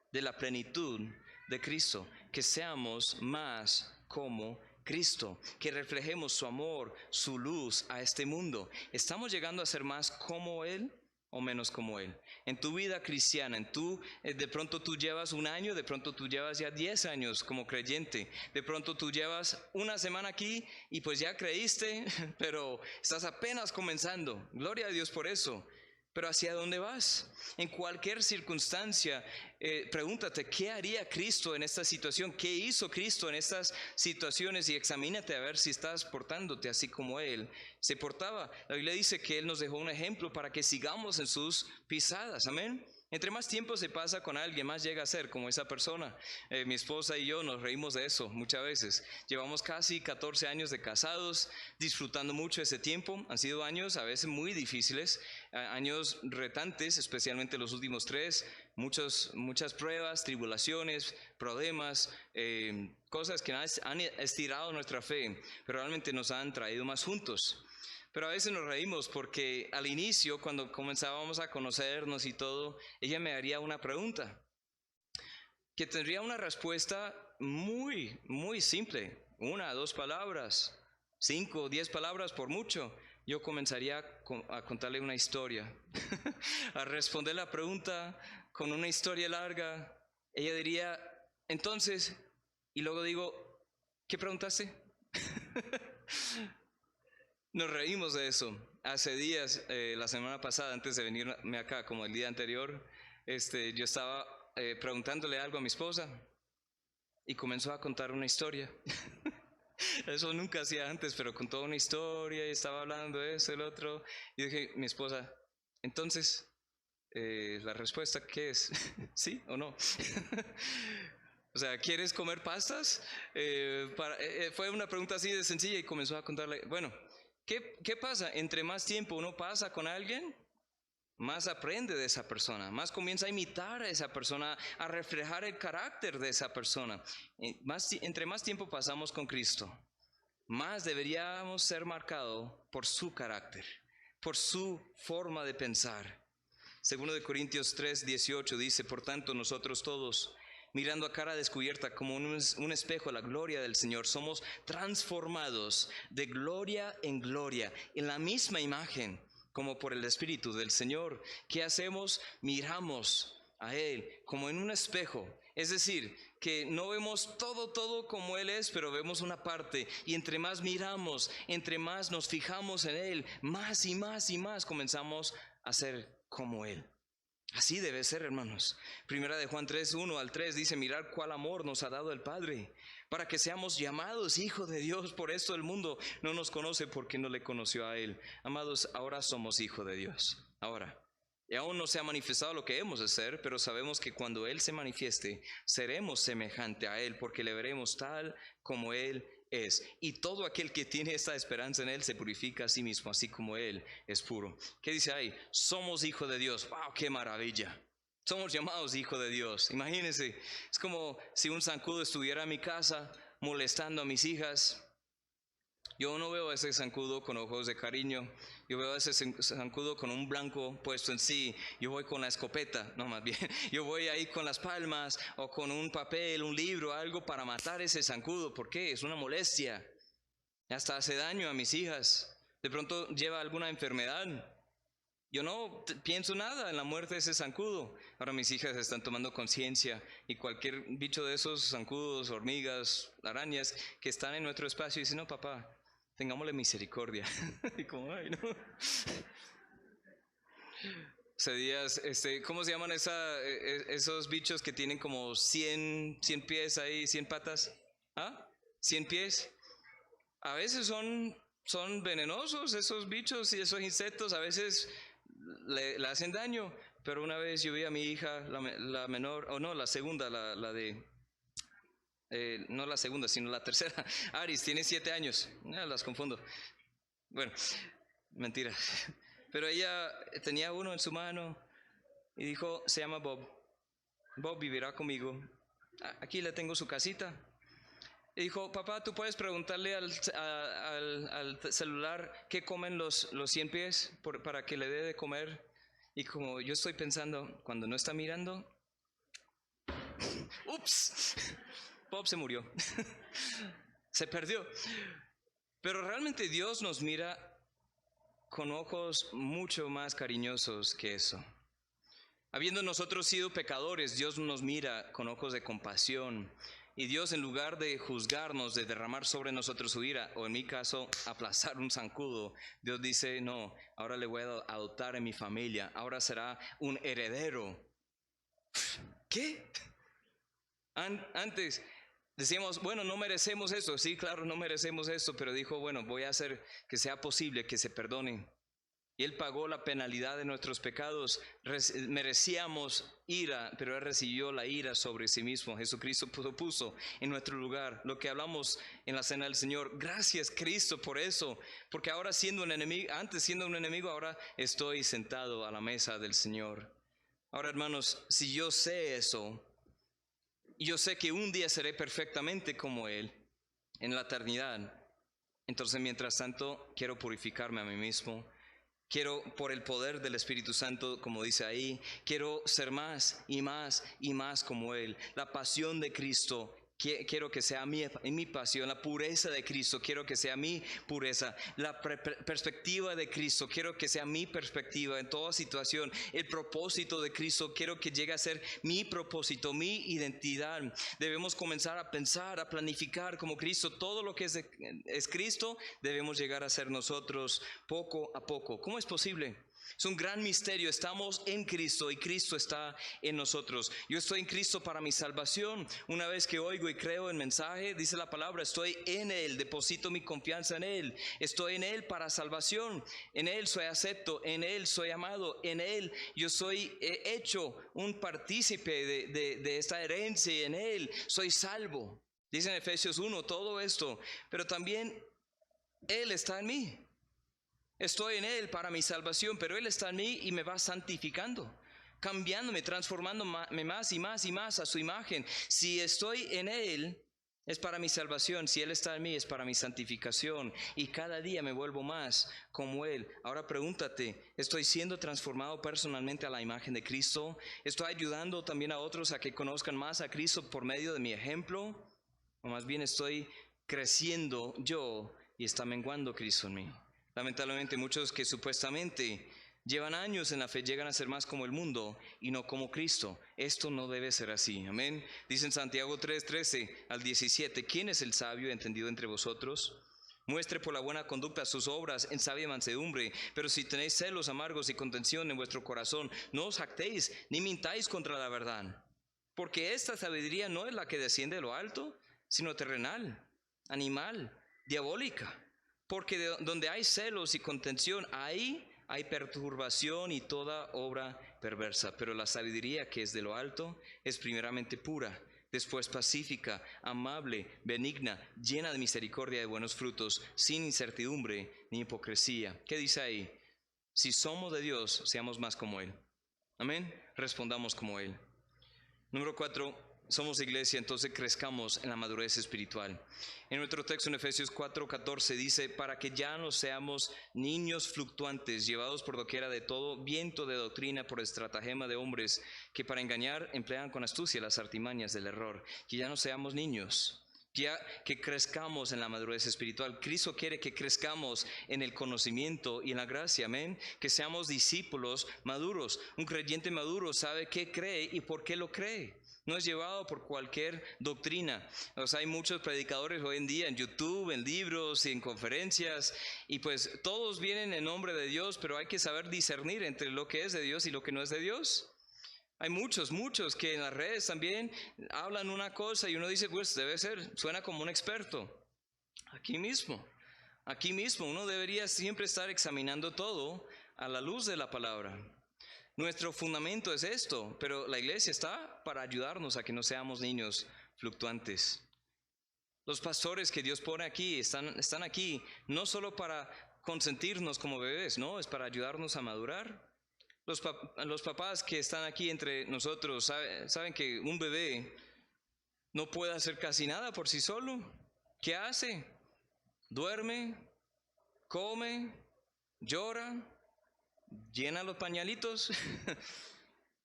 de la plenitud de Cristo, que seamos más como Cristo, que reflejemos su amor, su luz a este mundo. ¿Estamos llegando a ser más como Él o menos como Él? En tu vida cristiana, de pronto tú llevas un año, de pronto tú llevas ya 10 años como creyente, de pronto tú llevas una semana aquí y pues ya creíste, pero estás apenas comenzando. Gloria a Dios por eso. Pero ¿hacia dónde vas? En cualquier circunstancia, pregúntate, ¿qué haría Cristo en esta situación? ¿Qué hizo Cristo en estas situaciones? Y examínate a ver si estás portándote así como Él se portaba. La Biblia dice que Él nos dejó un ejemplo para que sigamos en sus pisadas. Amén. Entre más tiempo se pasa con alguien, más llega a ser como esa persona. Mi esposa y yo nos reímos de eso muchas veces. Llevamos casi 14 años de casados, disfrutando mucho ese tiempo. Han sido años a veces muy difíciles, años retantes, especialmente los últimos 3. Muchas pruebas, tribulaciones, problemas, cosas que han estirado nuestra fe, pero realmente nos han traído más juntos. Pero a veces nos reímos porque al inicio, cuando comenzábamos a conocernos y todo, ella me haría una pregunta que tendría una respuesta muy, muy simple. 1, 2 palabras, 5, 10 palabras por mucho. Yo comenzaría a contarle una historia, a responder la pregunta con una historia larga. Ella diría, entonces, y luego digo, ¿qué preguntaste? Nos reímos de eso. Hace días, la semana pasada, antes de venirme acá, como el día anterior, yo estaba preguntándole algo a mi esposa y comenzó a contar una historia. Eso nunca hacía antes, pero contó una historia y estaba hablando de eso, el otro. Y dije, mi esposa, entonces, ¿la respuesta qué es? ¿Sí o no? O sea, ¿quieres comer pastas? Fue una pregunta así de sencilla y comenzó a contarle, bueno, ¿qué pasa? Entre más tiempo uno pasa con alguien, más aprende de esa persona, más comienza a imitar a esa persona, a reflejar el carácter de esa persona. Entre más tiempo pasamos con Cristo, más deberíamos ser marcados por su carácter, por su forma de pensar. Segundo de Corintios 3:18 dice, por tanto nosotros todos, mirando a cara descubierta como un espejo la gloria del Señor, somos transformados de gloria en gloria, en la misma imagen, como por el Espíritu del Señor. ¿Qué hacemos? Miramos a Él como en un espejo Es decir, que no vemos todo como Él es, pero vemos una parte. Y entre más miramos, entre más nos fijamos en Él, más y más y más comenzamos a ser como Él. Así debe ser, hermanos. Primera de Juan 3, 1 al 3 dice: mirar cuál amor nos ha dado el Padre, para que seamos llamados hijos de Dios. Por esto el mundo no nos conoce, porque no le conoció a Él. Amados, ahora somos hijos de Dios. Ahora. Y aún no se ha manifestado lo que hemos de ser, pero sabemos que cuando Él se manifieste, seremos semejante a Él, porque le veremos tal como Él es. Y todo aquel que tiene esta esperanza en Él se purifica a sí mismo, así como Él es puro. ¿Qué dice ahí? Somos hijos de Dios. ¡Wow! ¡Qué maravilla! Somos llamados hijos de Dios. Imagínense, es como si un zancudo estuviera en mi casa molestando a mis hijas. Yo no veo a ese zancudo con ojos de cariño. Yo veo a ese zancudo con un blanco puesto en sí. Yo voy con la escopeta, no, más bien. Yo voy ahí con las palmas o con un papel, un libro, algo para matar ese zancudo. ¿Por qué? Es una molestia. Hasta hace daño a mis hijas. De pronto lleva alguna enfermedad. Yo no pienso nada en la muerte de ese zancudo. Ahora mis hijas están tomando conciencia, y cualquier bicho de esos zancudos, hormigas, arañas que están en nuestro espacio, dicen: no, papá, tengámosle misericordia. Y como, ay, no. Hace días, ¿cómo se llaman esos bichos que tienen como 100 pies ahí, 100 patas? ¿Ah? ¿100 pies? A veces son venenosos esos bichos y esos insectos, a veces le hacen daño. Pero una vez yo vi a mi hija, la menor, o no, la segunda, la de... no la segunda, sino la tercera. Aris tiene 7 años. Las confundo. Bueno, mentira. Pero ella tenía uno en su mano y dijo: se llama Bob. Bob vivirá conmigo. Aquí le tengo su casita. Y dijo: papá, ¿tú puedes preguntarle al celular qué comen los 100 pies para que le dé de comer? Y como yo estoy pensando, cuando no está mirando, ¡ups! Bob se murió. Se perdió. Pero realmente Dios nos mira con ojos mucho más cariñosos que eso. Habiendo nosotros sido pecadores, Dios nos mira con ojos de compasión. Y Dios, en lugar de juzgarnos, de derramar sobre nosotros su ira, o en mi caso, aplastar un zancudo, Dios dice: no, ahora le voy a adoptar en mi familia, ahora será un heredero. ¿Qué? Antes decíamos: bueno, no merecemos esto. Sí, claro, no merecemos esto, pero dijo: bueno, voy a hacer que sea posible que se perdonen. Y Él pagó la penalidad de nuestros pecados. Merecíamos ira, pero Él recibió la ira sobre sí mismo. Jesucristo puso en nuestro lugar. Lo que hablamos en la cena del Señor. Gracias, Cristo, por eso. Porque ahora siendo un enemigo, antes siendo un enemigo, ahora estoy sentado a la mesa del Señor. Ahora, hermanos, si yo sé eso, yo sé que un día seré perfectamente como Él en la eternidad. Entonces, mientras tanto, quiero purificarme a mí mismo. Quiero, por el poder del Espíritu Santo, como dice ahí, quiero ser más y más y más como Él. La pasión de Cristo, quiero que sea mi pasión. La pureza de Cristo, quiero que sea mi pureza. La perspectiva de Cristo, quiero que sea mi perspectiva en toda situación. El propósito de Cristo, quiero que llegue a ser mi propósito, mi identidad. Debemos comenzar a pensar, a planificar como Cristo. Todo lo que es Cristo, debemos llegar a ser nosotros poco a poco. ¿Cómo es posible? Es un gran misterio. Estamos en Cristo y Cristo está en nosotros. Yo estoy en Cristo para mi salvación. Una vez que oigo y creo el mensaje, dice la palabra: estoy en Él, deposito mi confianza en Él. Estoy en Él para salvación. En Él soy acepto, en Él soy amado, en Él yo soy hecho un partícipe de esta herencia, y en Él soy salvo. Dice en Efesios 1 todo esto, pero también Él está en mí. Estoy en Él para mi salvación, pero Él está en mí y me va santificando, cambiándome, transformándome más y más y más a su imagen. Si estoy en Él, es para mi salvación. Si Él está en mí, es para mi santificación. Y cada día me vuelvo más como Él. Ahora pregúntate: ¿estoy siendo transformado personalmente a la imagen de Cristo? ¿Estoy ayudando también a otros a que conozcan más a Cristo por medio de mi ejemplo? O más bien estoy creciendo yo y está menguando Cristo en mí. Lamentablemente muchos que supuestamente Llevan años en la fe, llegan a ser más como el mundo y no como Cristo. Esto no debe ser así. Amén. Dice en Santiago 3:13 al 17, ¿quién es el sabio y entendido entre vosotros? Muestre por la buena conducta sus obras en sabia mansedumbre. Pero si tenéis celos amargos y contención en vuestro corazón, no os jactéis ni mintáis contra la verdad. Porque esta sabiduría no es la que desciende de lo alto, sino terrenal, animal, diabólica. Porque donde hay celos y contención, ahí hay perturbación y toda obra perversa. Pero la sabiduría que es de lo alto es primeramente pura, después pacífica, amable, benigna, llena de misericordia y de buenos frutos, sin incertidumbre ni hipocresía. ¿Qué dice ahí? Si somos de Dios, seamos más como Él. Amén. Respondamos como Él. Número 4. Somos iglesia, entonces crezcamos en la madurez espiritual. En nuestro texto en Efesios 4:14 dice, para que ya no seamos niños fluctuantes, llevados por doquiera de todo viento de doctrina por estratagema de hombres, que para engañar emplean con astucia las artimañas del error. Que ya no seamos niños, que crezcamos en la madurez espiritual. Cristo quiere que crezcamos en el conocimiento y en la gracia, amén. Que seamos discípulos maduros. Un creyente maduro sabe qué cree y por qué lo cree. No es llevado por cualquier doctrina. O sea, hay muchos predicadores hoy en día en YouTube, en libros y en conferencias, y pues todos vienen en nombre de Dios, pero hay que saber discernir entre lo que es de Dios y lo que no es de Dios. Hay muchos que en las redes también hablan una cosa y uno dice, pues debe ser, suena como un experto. Aquí mismo, uno debería siempre estar examinando todo a la luz de la palabra. Nuestro fundamento es esto, pero la iglesia está para ayudarnos a que no seamos niños fluctuantes. Los pastores que Dios pone aquí están aquí no solo para consentirnos como bebés, no, es para ayudarnos a madurar. Los papás que están aquí entre nosotros saben que un bebé no puede hacer casi nada por sí solo. ¿Qué hace? Duerme, come, llora, llena los pañalitos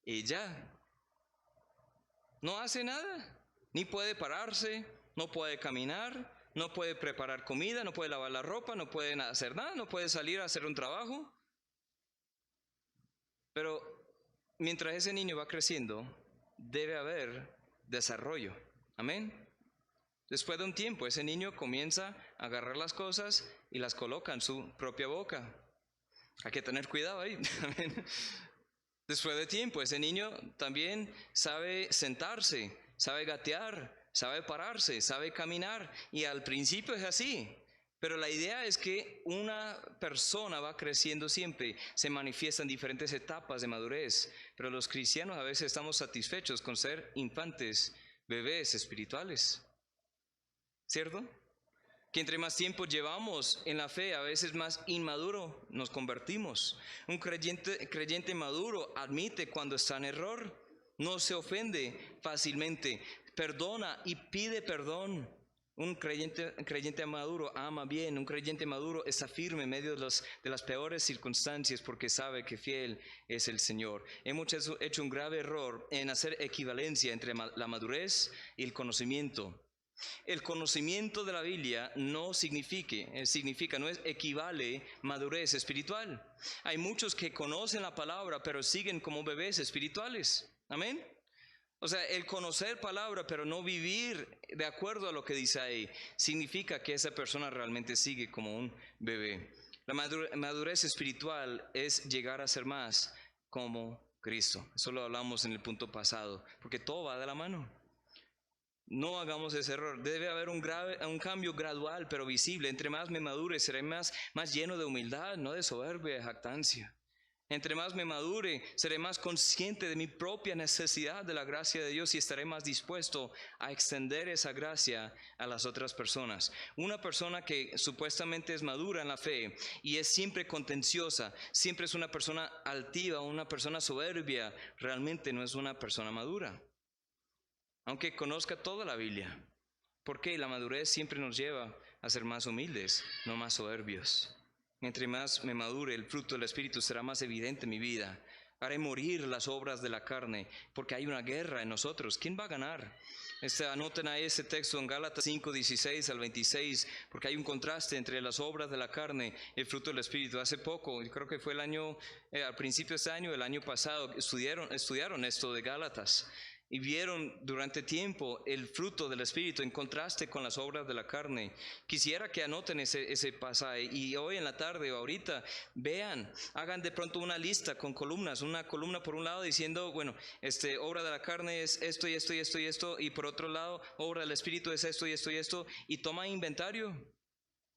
y ya. No hace nada, ni puede pararse, no puede caminar, no puede preparar comida, no puede lavar la ropa, no puede hacer nada, no puede salir a hacer un trabajo. Pero mientras ese niño va creciendo, debe haber desarrollo. Amén. Después de un tiempo, ese niño comienza a agarrar las cosas y las coloca en su propia boca. Hay que tener cuidado ahí. Amén. Después de tiempo, ese niño también sabe sentarse, sabe gatear, sabe pararse, sabe caminar. Y al principio es así. Pero la idea es que una persona va creciendo siempre, se manifiesta en diferentes etapas de madurez. Pero los cristianos a veces estamos satisfechos con ser infantes, bebés espirituales. ¿Cierto? Que entre más tiempo llevamos en la fe, a veces más inmaduro nos convertimos. Un creyente maduro admite cuando está en error, no se ofende fácilmente, perdona y pide perdón. Un creyente maduro ama bien, un creyente maduro está firme en medio de las peores circunstancias porque sabe que fiel es el Señor. Hemos hecho un grave error en hacer equivalencia entre la madurez y el conocimiento. El conocimiento de la Biblia no equivale madurez espiritual. Hay muchos que conocen la palabra pero siguen como bebés espirituales. Amén. O sea, el conocer palabra pero no vivir de acuerdo a lo que dice ahí, significa que esa persona realmente sigue como un bebé. La madurez espiritual es llegar a ser más como Cristo. Eso lo hablamos en el punto pasado, porque todo va de la mano. No hagamos ese error. Debe haber un cambio gradual pero visible. Entre más me madure, seré más lleno de humildad, no de soberbia, de jactancia. Entre más me madure, seré más consciente de mi propia necesidad de la gracia de Dios y estaré más dispuesto a extender esa gracia a las otras personas. Una persona que supuestamente es madura en la fe y es siempre contenciosa, siempre es una persona altiva, una persona soberbia, realmente no es una persona madura. Aunque conozca toda la Biblia. Porque la madurez siempre nos lleva a ser más humildes, no más soberbios. Entre más me madure, el fruto del Espíritu será más evidente en mi vida. Haré morir las obras de la carne, porque hay una guerra en nosotros. ¿Quién va a ganar? Anoten ahí ese texto en Gálatas 5, 16 al 26, porque hay un contraste entre las obras de la carne y el fruto del Espíritu. Hace poco, yo creo que fue al principio de este año, el año pasado, estudiaron esto de Gálatas. Y vieron durante tiempo el fruto del Espíritu en contraste con las obras de la carne. Quisiera que anoten ese pasaje y hoy en la tarde o ahorita vean, hagan de pronto una lista con columnas, una columna por un lado diciendo, bueno, obra de la carne es esto y esto y esto y esto, y por otro lado, obra del Espíritu es esto y esto y esto, y toma inventario.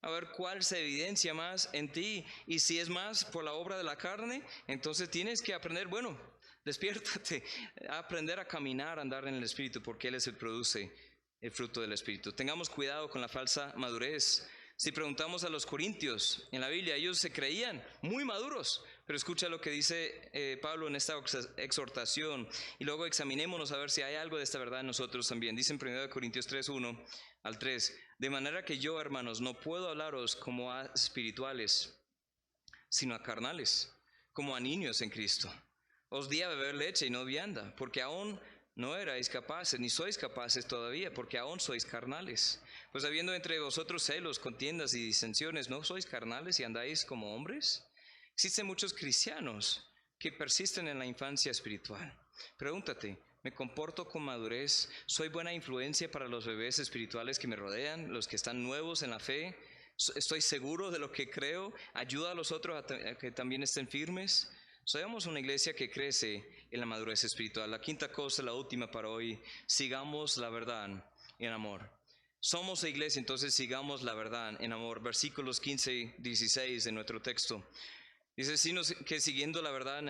A ver cuál se evidencia más en ti, y si es más por la obra de la carne, entonces tienes que aprender, bueno, despiértate, a aprender a caminar, a andar en el Espíritu, porque Él es el que produce el fruto del Espíritu. Tengamos cuidado con la falsa madurez. Si preguntamos a los corintios en la Biblia, ellos se creían muy maduros, pero escucha lo que dice Pablo en esta exhortación, y luego examinémonos a ver si hay algo de esta verdad en nosotros también. Dice en 1 Corintios 3, 1 al 3, de manera que yo, hermanos, no puedo hablaros como a espirituales, sino a carnales, como a niños en Cristo. Os di a beber leche y no vianda, porque aún no erais capaces, ni sois capaces todavía, porque aún sois carnales. Pues habiendo entre vosotros celos, contiendas y disensiones, ¿no sois carnales y andáis como hombres? Existen muchos cristianos que persisten en la infancia espiritual. Pregúntate, ¿me comporto con madurez? ¿Soy buena influencia para los bebés espirituales que me rodean, los que están nuevos en la fe? ¿Estoy seguro de lo que creo? ¿Ayuda a los otros a que también estén firmes? Seamos una iglesia que crece en la madurez espiritual. La quinta cosa, la última para hoy, sigamos la verdad en amor. Somos la iglesia, entonces sigamos la verdad en amor. Versículos 15 y 16 de nuestro texto. Dice, sino que siguiendo la verdad en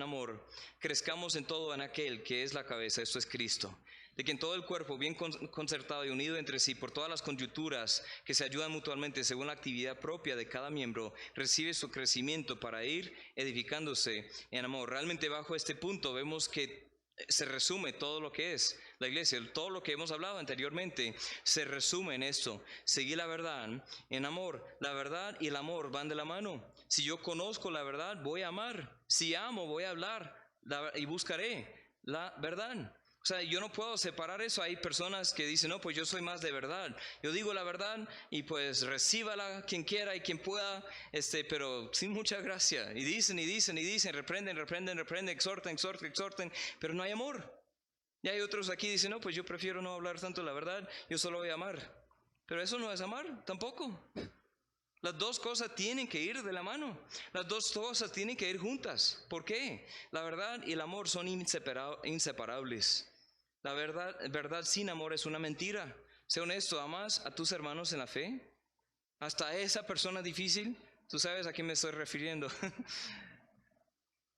amor, crezcamos en todo en aquel que es la cabeza, esto es Cristo, de quien todo el cuerpo, bien concertado y unido entre sí por todas las coyunturas que se ayudan mutuamente según la actividad propia de cada miembro, recibe su crecimiento para ir edificándose en amor. Realmente bajo este punto vemos que se resume todo lo que es la iglesia, todo lo que hemos hablado anteriormente se resume en esto: seguir la verdad en amor. La verdad y el amor van de la mano. Si yo conozco la verdad, voy a amar. Si amo, voy a hablar y buscaré la verdad. O sea, yo no puedo separar eso. Hay personas que dicen, no, pues yo soy más de verdad. Yo digo la verdad y pues recíbala quien quiera y quien pueda, pero sin mucha gracia. Y dicen, reprenden, exhorten, pero no hay amor. Y hay otros aquí que dicen, no, pues yo prefiero no hablar tanto la verdad, yo solo voy a amar. Pero eso no es amar tampoco. Las dos cosas tienen que ir de la mano. Las dos cosas tienen que ir juntas. ¿Por qué? La verdad y el amor son inseparables. La verdad sin amor es una mentira. Sé honesto, ¿amas a tus hermanos en la fe? Hasta esa persona difícil. Tú sabes a quién me estoy refiriendo.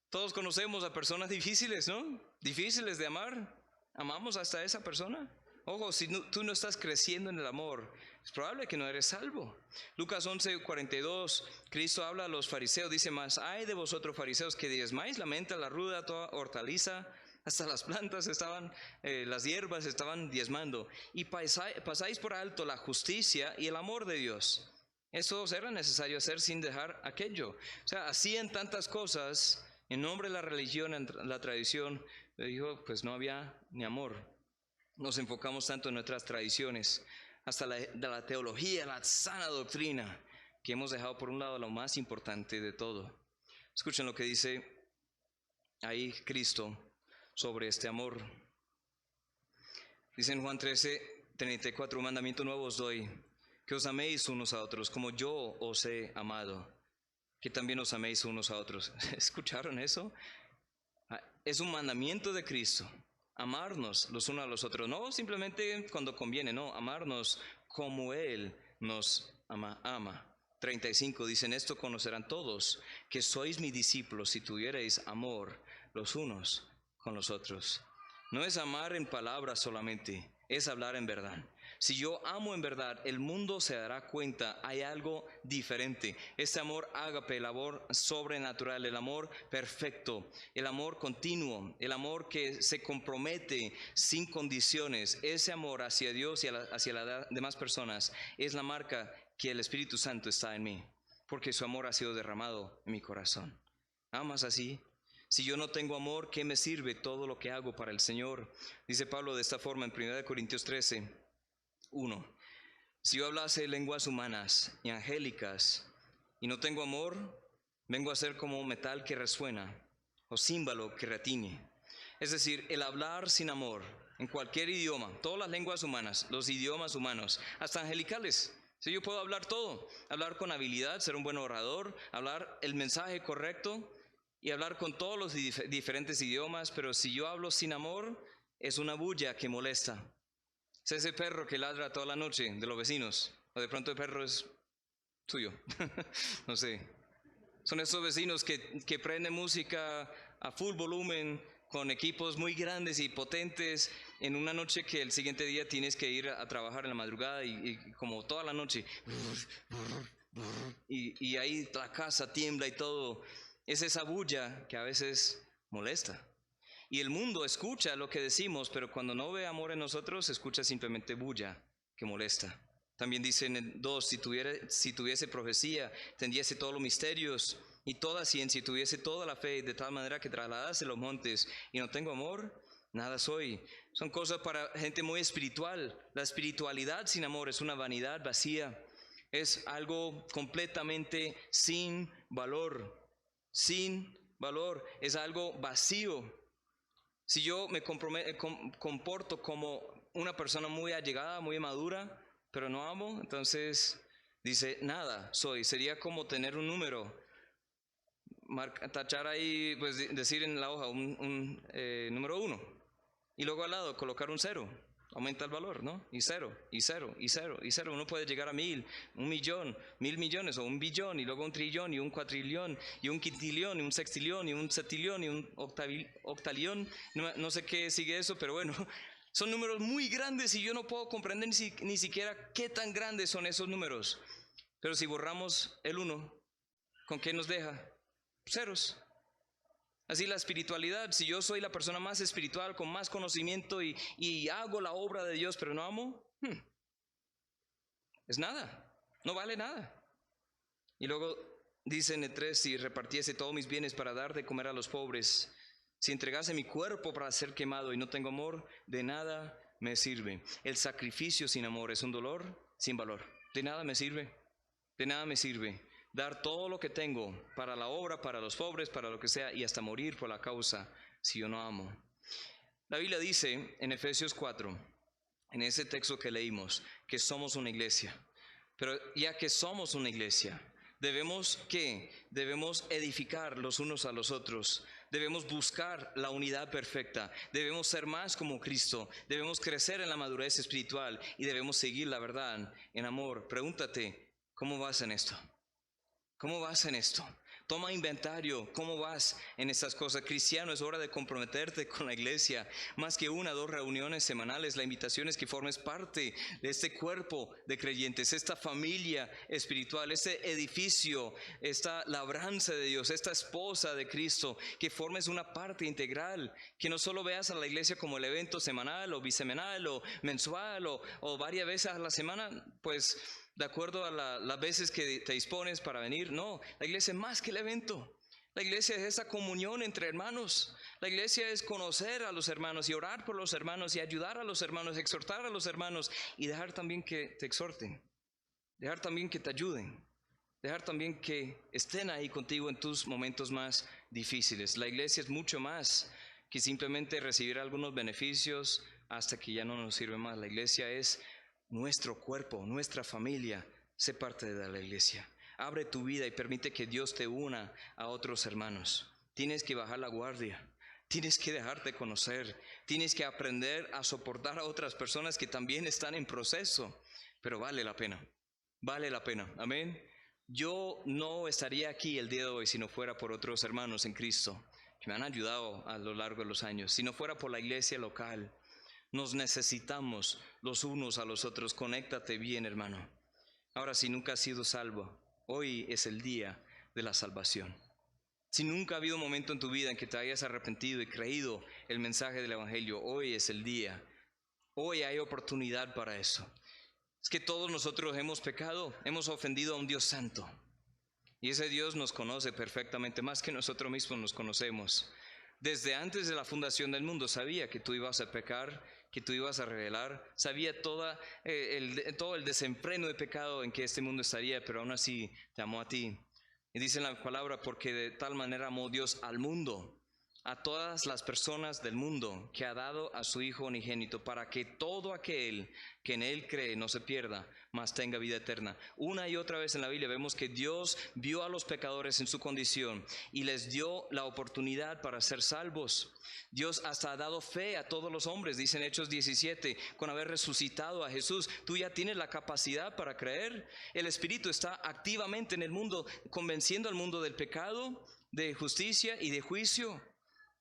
Todos conocemos a personas difíciles, ¿no? Difíciles de amar. ¿Amamos hasta esa persona? Ojo, si tú no estás creciendo en el amor, es probable que no eres salvo. Lucas 11:42, Cristo habla a los fariseos, dice, mas ay de vosotros fariseos que diezmáis la menta, la ruda, toda hortaliza, hasta las plantas estaban, las hierbas estaban diezmando, y pasáis por alto la justicia y el amor de Dios. Eso era necesario hacer sin dejar aquello. O sea, hacían tantas cosas en nombre de la religión, en la tradición. Le dijo, pues no había ni amor. Nos enfocamos tanto en nuestras tradiciones, hasta de la teología, la sana doctrina, que hemos dejado por un lado lo más importante de todo. Escuchen lo que dice ahí Cristo sobre este amor. Dice en Juan 13:34, un mandamiento nuevo os doy, que os améis unos a otros, como yo os he amado, que también os améis unos a otros. ¿Escucharon eso? Es un mandamiento de Cristo, amarnos los unos a los otros, no simplemente cuando conviene, no, amarnos como Él nos ama. 35, dicen, esto conocerán todos, que sois mis discípulos si tuvierais amor los unos con los otros. No es amar en palabras solamente, es hablar en verdad. Si yo amo en verdad, el mundo se dará cuenta, hay algo diferente. Este amor ágape, el amor sobrenatural, el amor perfecto, el amor continuo, el amor que se compromete sin condiciones, ese amor hacia Dios y hacia las demás personas es la marca que el Espíritu Santo está en mí, porque su amor ha sido derramado en mi corazón. ¿Amas así? Si yo no tengo amor, ¿qué me sirve todo lo que hago para el Señor? Dice Pablo de esta forma en 1 Corintios 13, 1. Si yo hablase lenguas humanas y angélicas y no tengo amor, vengo a ser como metal que resuena o címbalo que retiñe. Es decir, el hablar sin amor en cualquier idioma, todas las lenguas humanas, los idiomas humanos, hasta angelicales. Si yo puedo hablar todo, hablar con habilidad, ser un buen orador, hablar el mensaje correcto y hablar con todos los diferentes idiomas, pero si yo hablo sin amor, es una bulla que molesta. Es ese perro que ladra toda la noche de los vecinos, o de pronto el perro es tuyo, no sé. Son esos vecinos que prenden música a full volumen, con equipos muy grandes y potentes, en una noche que el siguiente día tienes que ir a trabajar en la madrugada y como toda la noche, y ahí la casa tiembla y todo. Es esa bulla que a veces molesta. Y el mundo escucha lo que decimos, pero cuando no ve amor en nosotros, escucha simplemente bulla que molesta. También dice en el 2, si tuviese profecía, tendiese todos los misterios y toda ciencia, y tuviese toda la fe, de tal manera que trasladase los montes, y no tengo amor, nada soy. Son cosas para gente muy espiritual. La espiritualidad sin amor es una vanidad vacía. Es algo completamente sin valor. Sin valor. Es algo vacío. Si yo me comporto como una persona muy allegada, muy madura, pero no amo, entonces dice, nada soy. Sería como tener un número, tachar ahí, pues decir en la hoja un número 1, y luego al lado colocar un 0. Aumenta el valor, ¿no? Y 0, y 0, y 0, y 0. Uno puede llegar a 1000, 1.000.000, 1.000 millones, o 1 billón, y luego 1 trillón, y 1 cuatrillón, y 1 quintilión, y 1 sextilión, y 1 septilión, y 1 octalión. No sé qué sigue eso, pero bueno, son números muy grandes y yo no puedo comprender ni siquiera qué tan grandes son esos números. Pero si borramos el 1, ¿con qué nos deja? Ceros. Así la espiritualidad, si yo soy la persona más espiritual, con más conocimiento y hago la obra de Dios, pero no amo, es nada, no vale nada. Y luego dice en el 3, si repartiese todos mis bienes para dar de comer a los pobres, si entregase mi cuerpo para ser quemado y no tengo amor, de nada me sirve. El sacrificio sin amor es un dolor sin valor. De nada me sirve, de nada me sirve. Dar todo lo que tengo para la obra, para los pobres, para lo que sea, y hasta morir por la causa, si yo no amo. La Biblia dice en Efesios 4, en ese texto que leímos, que somos una iglesia. Pero ya que somos una iglesia, debemos edificar los unos a los otros. Debemos buscar la unidad perfecta. Debemos ser más como Cristo. Debemos crecer en la madurez espiritual y debemos seguir la verdad en amor. Pregúntate, ¿cómo vas en esto? ¿Cómo vas en esto? Toma inventario, ¿cómo vas en estas cosas? Cristiano, es hora de comprometerte con la iglesia. Más que 1 o 2 reuniones semanales, la invitación es que formes parte de este cuerpo de creyentes, esta familia espiritual, este edificio, esta labranza de Dios, esta esposa de Cristo, que formes una parte integral, que no solo veas a la iglesia como el evento semanal o bisemanal o mensual o varias veces a la semana, pues de acuerdo a las veces que te dispones para venir. No, la iglesia es más que el evento. La iglesia es esa comunión entre hermanos. La iglesia es conocer a los hermanos y orar por los hermanos y ayudar a los hermanos, exhortar a los hermanos y dejar también que te exhorten, dejar también que te ayuden, dejar también que estén ahí contigo en tus momentos más difíciles. La iglesia es mucho más que simplemente recibir algunos beneficios hasta que ya no nos sirve más. La iglesia es nuestro cuerpo, nuestra familia. Sé parte de la iglesia. Abre tu vida y permite que Dios te una a otros hermanos. Tienes que bajar la guardia. Tienes que dejarte conocer. Tienes que aprender a soportar a otras personas que también están en proceso. Pero vale la pena. Vale la pena. Amén. Yo no estaría aquí el día de hoy si no fuera por otros hermanos en Cristo que me han ayudado a lo largo de los años. Si no fuera por la iglesia local. Nos necesitamos los unos a los otros. Conéctate bien, hermano. Ahora, si nunca has sido salvo, hoy es el día de la salvación. Si nunca ha habido un momento en tu vida en que te hayas arrepentido y creído el mensaje del Evangelio, hoy es el día. Hoy hay oportunidad para eso. Es que todos nosotros hemos pecado, hemos ofendido a un Dios santo. Y ese Dios nos conoce perfectamente, más que nosotros mismos nos conocemos. Desde antes de la fundación del mundo sabía que tú ibas a pecar, que tú ibas a rebelar, sabía todo el desenfreno de pecado en que este mundo estaría, pero aún así te amó a ti. Y dice en la palabra, porque de tal manera amó Dios al mundo, a todas las personas del mundo, que ha dado a su Hijo unigénito, para que todo aquel que en Él cree no se pierda, mas tenga vida eterna. Una y otra vez en la Biblia vemos que Dios vio a los pecadores en su condición y les dio la oportunidad para ser salvos. Dios hasta ha dado fe a todos los hombres, dice en Hechos 17, con haber resucitado a Jesús. Tú ya tienes la capacidad para creer. El Espíritu está activamente en el mundo, convenciendo al mundo del pecado, de justicia y de juicio.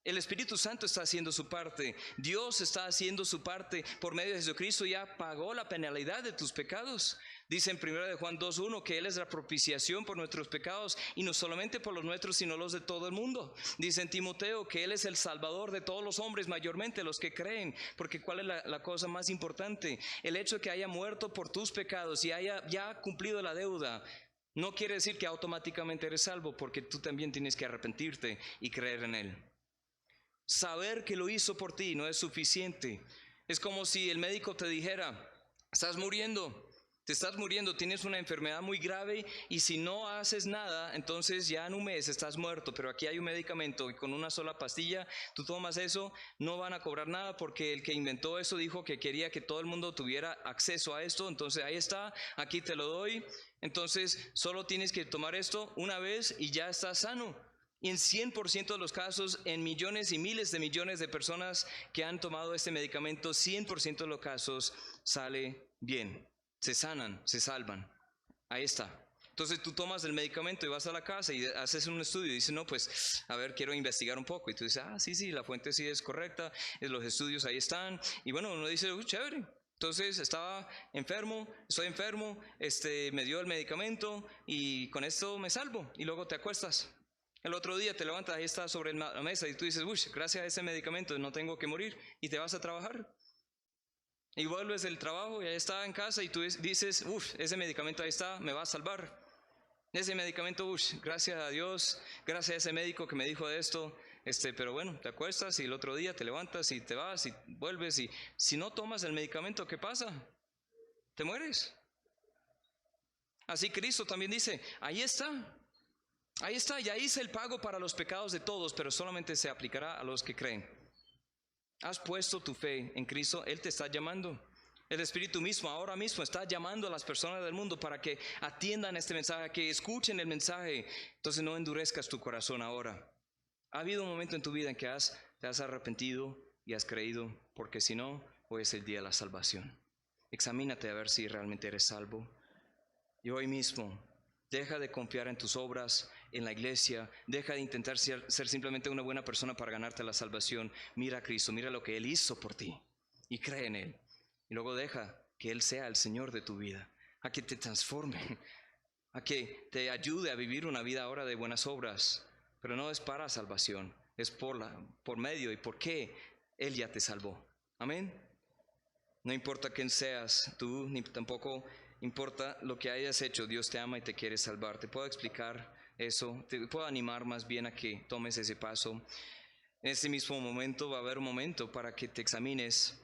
El Espíritu Santo está haciendo su parte. Dios está haciendo su parte por medio de Jesucristo. Ya pagó la penalidad de tus pecados. Dice en 1 de Juan 2:1 que Él es la propiciación por nuestros pecados, y no solamente por los nuestros, sino los de todo el mundo. Dice en Timoteo que Él es el Salvador de todos los hombres, mayormente los que creen. Porque ¿cuál es la cosa más importante? El hecho de que haya muerto por tus pecados y haya ya cumplido la deuda, no quiere decir que automáticamente eres salvo, porque tú también tienes que arrepentirte y creer en Él. Saber que lo hizo por ti no es suficiente. Es como si el médico te dijera, estás muriendo, tienes una enfermedad muy grave, y si no haces nada, entonces ya en un mes estás muerto, pero aquí hay un medicamento y con una sola pastilla tú tomas eso, no van a cobrar nada, porque el que inventó eso dijo que quería que todo el mundo tuviera acceso a esto, entonces ahí está, aquí te lo doy, entonces solo tienes que tomar esto una vez y ya estás sano. Y en 100% de los casos, en millones y miles de millones de personas que han tomado este medicamento, 100% de los casos sale bien, se sanan, se salvan. Ahí está. Entonces tú tomas el medicamento y vas a la casa y haces un estudio y dices, no, pues, a ver, quiero investigar un poco. Y tú dices, sí, la fuente sí es correcta, los estudios ahí están. Y bueno, uno dice, chévere. Entonces estoy enfermo, me dio el medicamento y con esto me salvo. Y luego te acuestas. El otro día te levantas, ahí está sobre la mesa y tú dices, gracias a ese medicamento no tengo que morir, y te vas a trabajar. Y vuelves del trabajo y ahí está en casa y tú dices, ese medicamento ahí está, me va a salvar. Ese medicamento, gracias a Dios, gracias a ese médico que me dijo de esto, pero bueno, te acuestas y el otro día te levantas y te vas y vuelves, y si no tomas el medicamento, ¿qué pasa? Te mueres. Así Cristo también dice, ahí está, ya hice el pago para los pecados de todos, pero solamente se aplicará a los que creen. Has puesto tu fe en Cristo, Él te está llamando. El Espíritu mismo ahora mismo está llamando a las personas del mundo para que atiendan este mensaje, que escuchen el mensaje. Entonces no endurezcas tu corazón ahora. Ha habido un momento en tu vida en que te has arrepentido y has creído, porque si no, hoy es el día de la salvación. Examínate a ver si realmente eres salvo. Y hoy mismo, deja de confiar en tus obras, en la iglesia, deja de intentar ser simplemente una buena persona para ganarte la salvación. Mira a Cristo, mira lo que Él hizo por ti y cree en Él. Y luego deja que Él sea el Señor de tu vida, a que te transforme, a que te ayude a vivir una vida ahora de buenas obras. Pero no es para salvación, es por medio y por qué Él ya te salvó. Amén. No importa quién seas tú, ni tampoco importa lo que hayas hecho, Dios te ama y te quiere salvar. Te puedo explicar eso, te puedo animar más bien a que tomes ese paso. En este mismo momento va a haber un momento para que te examines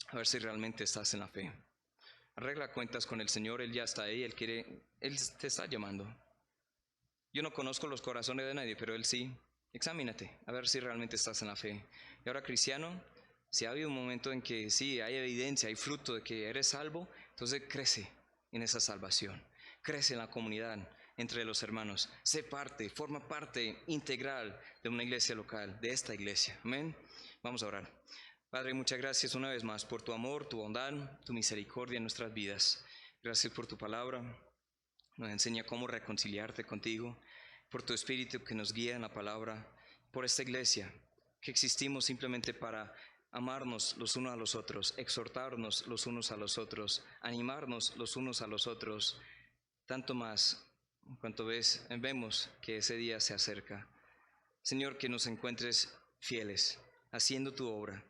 a ver si realmente estás en la fe. Arregla cuentas con el Señor, Él ya está ahí, Él te está llamando. Yo no conozco los corazones de nadie, pero Él sí. Examínate, a ver si realmente estás en la fe. Y ahora, cristiano, si ha habido un momento en que sí, hay evidencia, hay fruto de que eres salvo, entonces crece en esa salvación, crece en la comunidad entre los hermanos, forma parte integral de una iglesia local, de esta iglesia. Amén. Vamos a orar. Padre, muchas gracias una vez más por tu amor, tu bondad, tu misericordia en nuestras vidas. Gracias por tu palabra, nos enseña cómo reconciliarte contigo, por tu Espíritu que nos guía en la palabra, por esta iglesia, que existimos simplemente para amarnos los unos a los otros, exhortarnos los unos a los otros, animarnos los unos a los otros, tanto más cuanto vemos que ese día se acerca. Señor, que nos encuentres fieles, haciendo tu obra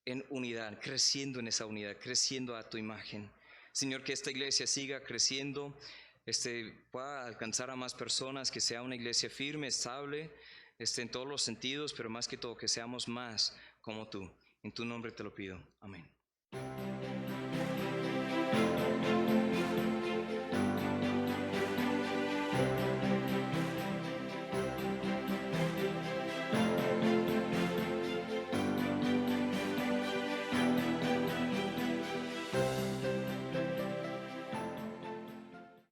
en unidad, creciendo en esa unidad, creciendo a tu imagen. Señor, que esta iglesia siga creciendo pueda alcanzar a más personas, que sea una iglesia firme, estable, en todos los sentidos, pero más que todo que seamos más como tú. En tu nombre te lo pido. Amén.